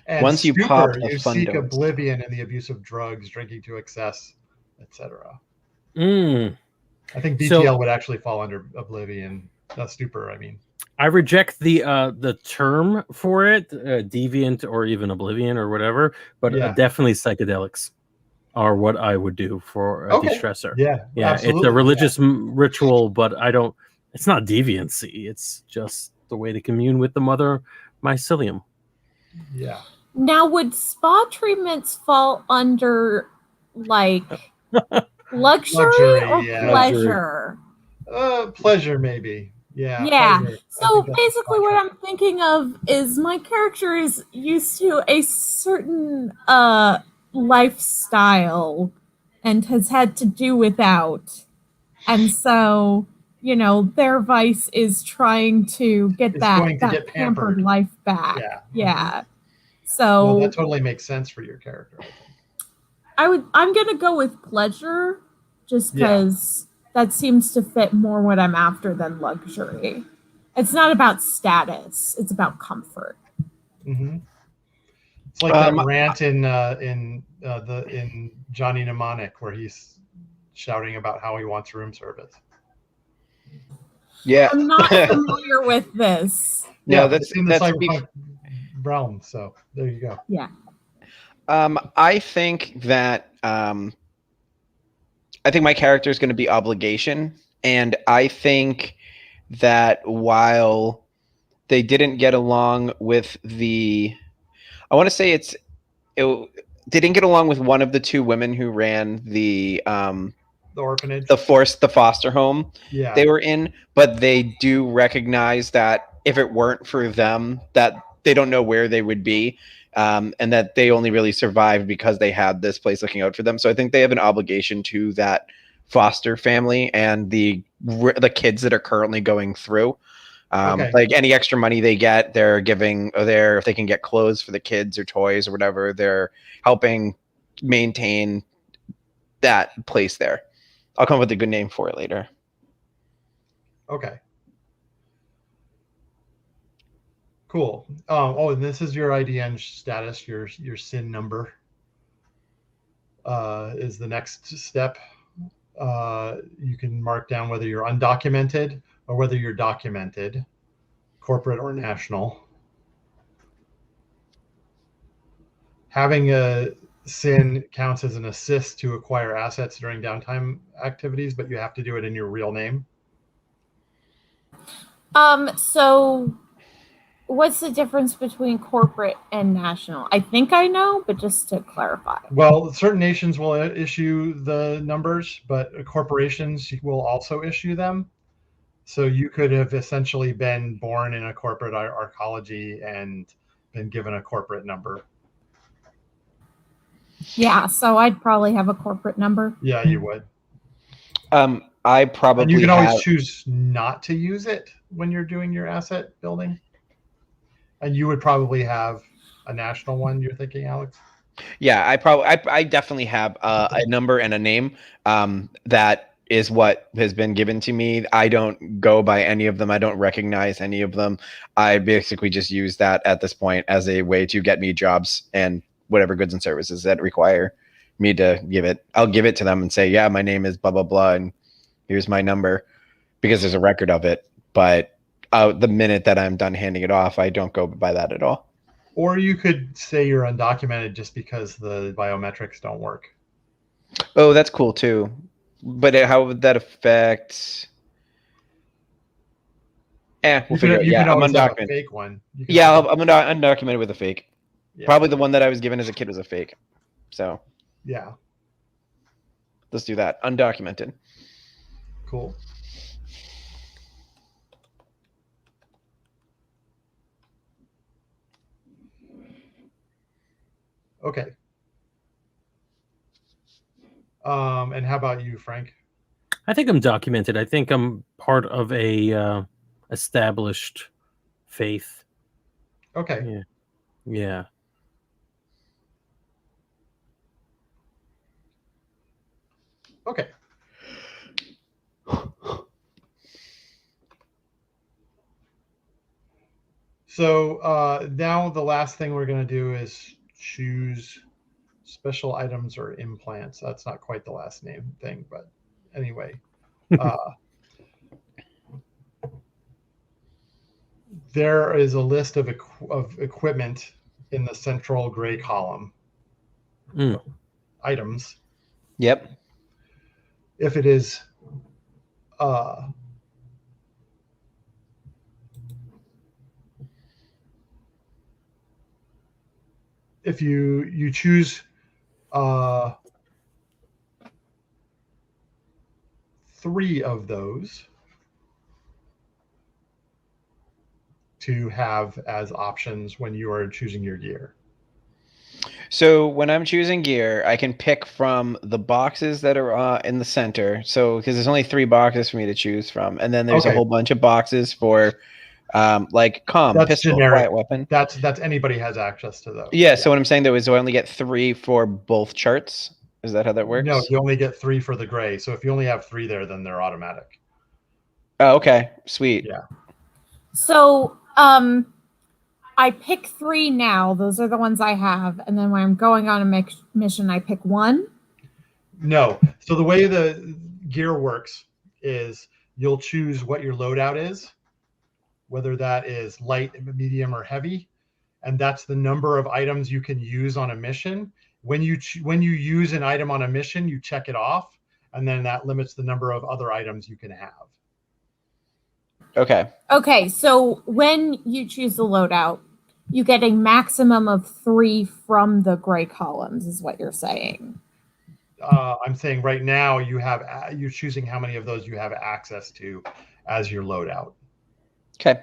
Speaker 3: And
Speaker 2: Once you
Speaker 3: Super,
Speaker 2: pop the
Speaker 3: you
Speaker 2: fun
Speaker 3: seek
Speaker 2: donuts.
Speaker 3: oblivion in the abuse of drugs, drinking to excess, etc. I think BTL would actually fall under oblivion. Stupor, I mean.
Speaker 1: I reject the term for it, deviant or even oblivion or whatever, but definitely psychedelics are what I would do for a de-stressor.
Speaker 3: Yeah, absolutely.
Speaker 1: It's a religious ritual, but it's not deviancy. It's just the way to commune with the mother mycelium.
Speaker 3: Yeah.
Speaker 4: Now, would spa treatments fall under like luxury or pleasure?
Speaker 3: Pleasure, maybe. Yeah.
Speaker 4: Yeah.
Speaker 3: Pleasure.
Speaker 4: So basically, what I'm thinking of is my character is used to a certain lifestyle and has had to do without, and so their vice is trying to get that pampered life back. Yeah. So
Speaker 3: that totally makes sense for your character, I think.
Speaker 4: I'm gonna go with pleasure, just because that seems to fit more what I'm after than luxury. It's not about status; it's about comfort.
Speaker 3: Mm-hmm. It's like that rant in Johnny Mnemonic where he's shouting about how he wants room service.
Speaker 2: Yeah,
Speaker 4: I'm not familiar with this.
Speaker 3: Yeah, that's in the cyberpunk realm. So there you go.
Speaker 4: Yeah.
Speaker 2: I think that I think my character is going to be obligation, and I think that while they didn't get along with they didn't get along with one of the two women who ran the
Speaker 3: orphanage,
Speaker 2: the foster home they were in, but they do recognize that if it weren't for them, that they don't know where they would be, and that they only really survived because they had this place looking out for them. So I think they have an obligation to that foster family and the kids that are currently going through. Like any extra money they get, they're giving, or if they can get clothes for the kids or toys or whatever, they're helping maintain that place there. I'll come up with a good name for it later.
Speaker 3: Okay. Cool. And this is your IDN status. Your SIN number is the next step. You can mark down whether you're undocumented or whether you're documented, corporate or national. Having a SIN counts as an assist to acquire assets during downtime activities, but you have to do it in your real name.
Speaker 4: So what's the difference between corporate and national? I think I know, but just to clarify.
Speaker 3: Well, certain nations will issue the numbers, but corporations will also issue them. So you could have essentially been born in a corporate arcology and been given a corporate number.
Speaker 4: Yeah, so I'd probably have a corporate number.
Speaker 3: Yeah, you would.
Speaker 2: I probably.
Speaker 3: And you can always choose not to use it when you're doing your asset building. And you would probably have a national one. You're thinking, Alex?
Speaker 2: Yeah, I definitely have a number and a name. That is what has been given to me. I don't go by any of them. I don't recognize any of them. I basically just use that at this point as a way to get me jobs and whatever goods and services that require me to give it. I'll give it to them and say, yeah, my name is blah, blah, blah, and here's my number, because there's a record of it. But the minute that I'm done handing it off, I don't go by that at all.
Speaker 3: Or you could say you're undocumented just because the biometrics don't work.
Speaker 2: Oh, that's cool too. But how would that affect? We'll figure it. Yeah, I'm undocumented.
Speaker 3: Have a fake one.
Speaker 2: Yeah, I'm undocumented with a fake. Yeah. Probably the one that I was given as a kid was a fake. So
Speaker 3: yeah,
Speaker 2: let's do that. Undocumented.
Speaker 3: Cool. Okay. And how about you, Frank?
Speaker 1: I think I'm documented. I think I'm part of a established faith.
Speaker 3: Okay.
Speaker 1: Yeah.
Speaker 3: Okay. So now the last thing we're going to do is choose special items or implants. That's not quite the last name thing, but anyway. There is a list of equipment in the central gray column. Items.
Speaker 2: Yep.
Speaker 3: If it is if you choose 3 of those to have as options when you are choosing your gear.
Speaker 2: So when I'm choosing gear, I can pick from the boxes that are in the center. So because there's only 3 boxes for me to choose from, and then there's a whole bunch of boxes for like
Speaker 3: That's
Speaker 2: pistol,
Speaker 3: generic.
Speaker 2: quiet weapon.
Speaker 3: That's anybody has access to those.
Speaker 2: Yeah. So what I'm saying though is, do I only get 3 for both charts? Is that how that works?
Speaker 3: No, you only get 3 for the gray. So if you only have 3 there, then they're automatic.
Speaker 2: Oh, okay. Sweet.
Speaker 3: Yeah.
Speaker 4: So I pick 3 now. Those are the ones I have. And then when I'm going on a mission, I pick 1?
Speaker 3: No. So the way the gear works is you'll choose what your loadout is, whether that is light, medium, or heavy. And that's the number of items you can use on a mission. When you use an item on a mission, you check it off, and then that limits the number of other items you can have.
Speaker 4: Okay, so when you choose the loadout, you get a maximum of 3 from the gray columns, is what you're saying.
Speaker 3: I'm saying right now you're choosing how many of those you have access to as your loadout.
Speaker 2: Okay.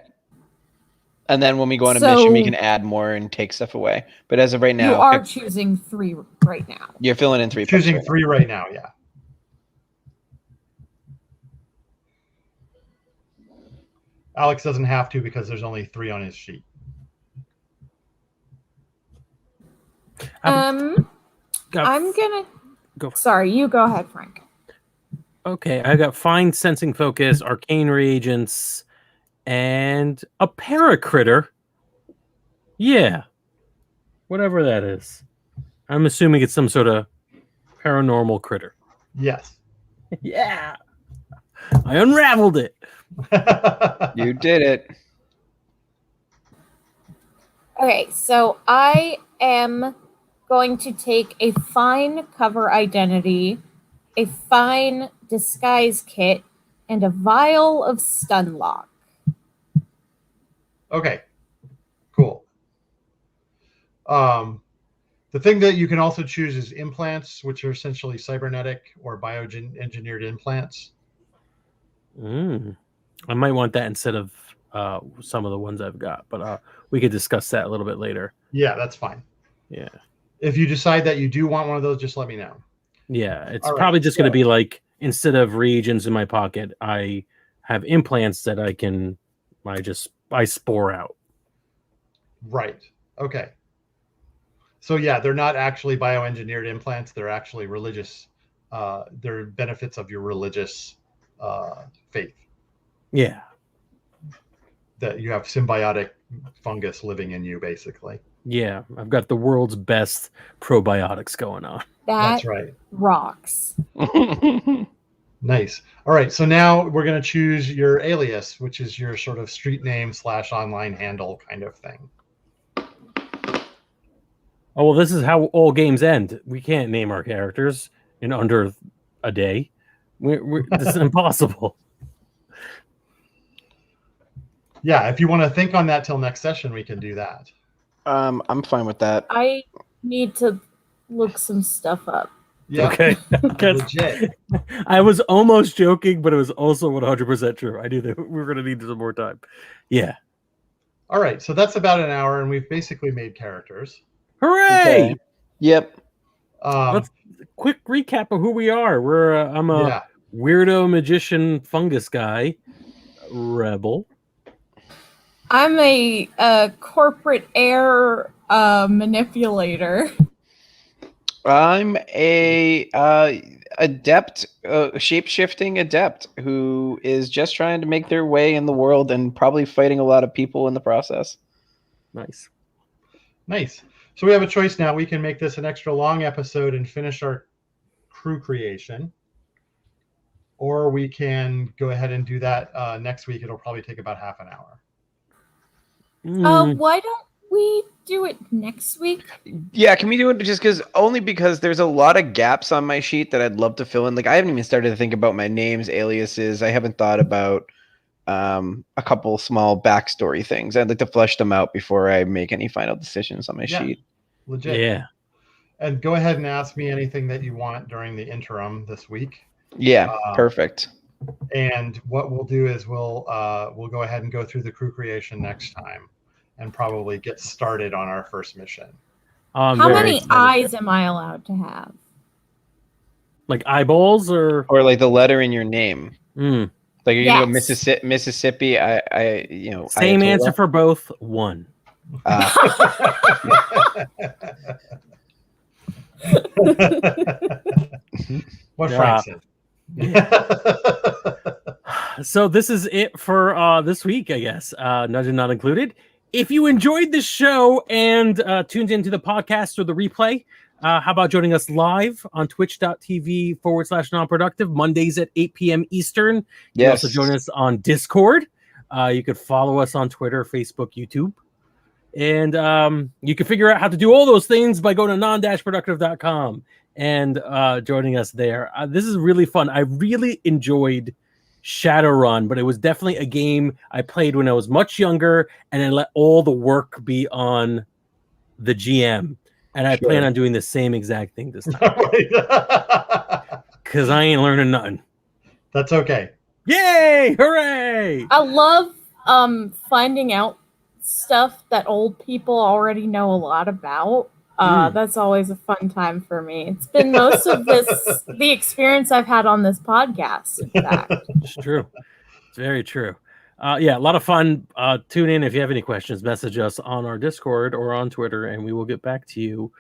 Speaker 2: And then when we go on a mission, we can add more and take stuff away. But as of right now,
Speaker 4: you are choosing 3 right now.
Speaker 2: You're filling in 3.
Speaker 3: Choosing 3 right now, yeah. Alex doesn't have to because there's only 3 on his sheet.
Speaker 4: I'm gonna go. Sorry, you go ahead, Frank.
Speaker 1: Okay, I got fine sensing focus, arcane reagents, and a paracritter. Yeah, whatever that is. I'm assuming it's some sort of paranormal critter.
Speaker 3: Yes.
Speaker 1: Yeah. I unraveled it.
Speaker 2: You did it.
Speaker 4: Okay, so I am going to take a fine cover identity, a fine disguise kit, and a vial of stun lock.
Speaker 3: Okay, cool. The thing that you can also choose is implants, which are essentially cybernetic or bioengineered implants.
Speaker 1: I might want that instead of some of the ones I've got, but we could discuss that a little bit later.
Speaker 3: Yeah, that's fine.
Speaker 1: Yeah.
Speaker 3: If you decide that you do want one of those, just let me know.
Speaker 1: Yeah, it's probably just going to be like, instead of reagents in my pocket, I have implants that I spore out.
Speaker 3: Right. Okay. So yeah, they're not actually bioengineered implants. They're actually religious. They're benefits of your religious faith.
Speaker 1: Yeah.
Speaker 3: That you have symbiotic fungus living in you, basically.
Speaker 1: Yeah, I've got the world's best probiotics going on.
Speaker 3: That's right.
Speaker 4: Rocks.
Speaker 3: Nice. All right, so now we're going to choose your alias, which is your sort of street name / online handle kind of thing.
Speaker 1: Oh, well, this is how all games end. We can't name our characters in under a day. This is impossible.
Speaker 3: Yeah, if you want to think on that till next session, we can do that.
Speaker 2: I'm fine with that.
Speaker 4: I need to look some stuff up.
Speaker 3: Yeah.
Speaker 1: Okay.
Speaker 3: Legit.
Speaker 1: I was almost joking, but it was also 100% true. I knew that we were going to need some more time. Yeah.
Speaker 3: All right, so that's about an hour, and we've basically made characters.
Speaker 1: Hooray!
Speaker 2: Okay. Yep.
Speaker 1: Let's quick recap of who we are. I'm a weirdo magician fungus guy, rebel.
Speaker 4: I'm a corporate air manipulator.
Speaker 2: I'm a adept, shape-shifting adept who is just trying to make their way in the world and probably fighting a lot of people in the process.
Speaker 1: Nice.
Speaker 3: So we have a choice now. We can make this an extra long episode and finish our crew creation, or we can go ahead and do that next week. It'll probably take about half an hour.
Speaker 4: Why don't we do it next week?
Speaker 2: Yeah, can we do it just because there's a lot of gaps on my sheet that I'd love to fill in. Like I haven't even started to think about my names, aliases. I haven't thought about a couple small backstory things. I'd like to flesh them out before I make any final decisions on my sheet.
Speaker 3: Legit.
Speaker 1: Yeah.
Speaker 3: And go ahead and ask me anything that you want during the interim this week.
Speaker 2: Yeah, perfect.
Speaker 3: And what we'll do is we'll go ahead and go through the crew creation next time and probably get started on our first mission.
Speaker 4: How many eyes am I allowed to have?
Speaker 1: Like eyeballs or
Speaker 2: like the letter in your name? Like you know Mississippi. I
Speaker 1: same Ayatollah. Answer for both. 1.
Speaker 3: What Frank said.
Speaker 1: So this is it for this week, I guess. Nudge and Not Included. If you enjoyed this show and tuned into the podcast or the replay, how about joining us live on twitch.tv/nonproductive Mondays at 8 p.m. Eastern. You can also join us on Discord. You could follow us on Twitter, Facebook, YouTube. And you can figure out how to do all those things by going to Non-Productive.com and joining us there. This is really fun. I really enjoyed Shadowrun, but it was definitely a game I played when I was much younger, and I let all the work be on the GM. And I plan on doing the same exact thing this time. Because I ain't learning nothing.
Speaker 3: That's okay.
Speaker 1: Yay! Hooray!
Speaker 4: I love finding out stuff that old people already know a lot about. That's always a fun time for me. It's been most of the experience I've had on this podcast, in fact.
Speaker 1: It's true. It's very true. Yeah, a lot of fun. Tune in if you have any questions. Message us on our Discord or on Twitter, and we will get back to you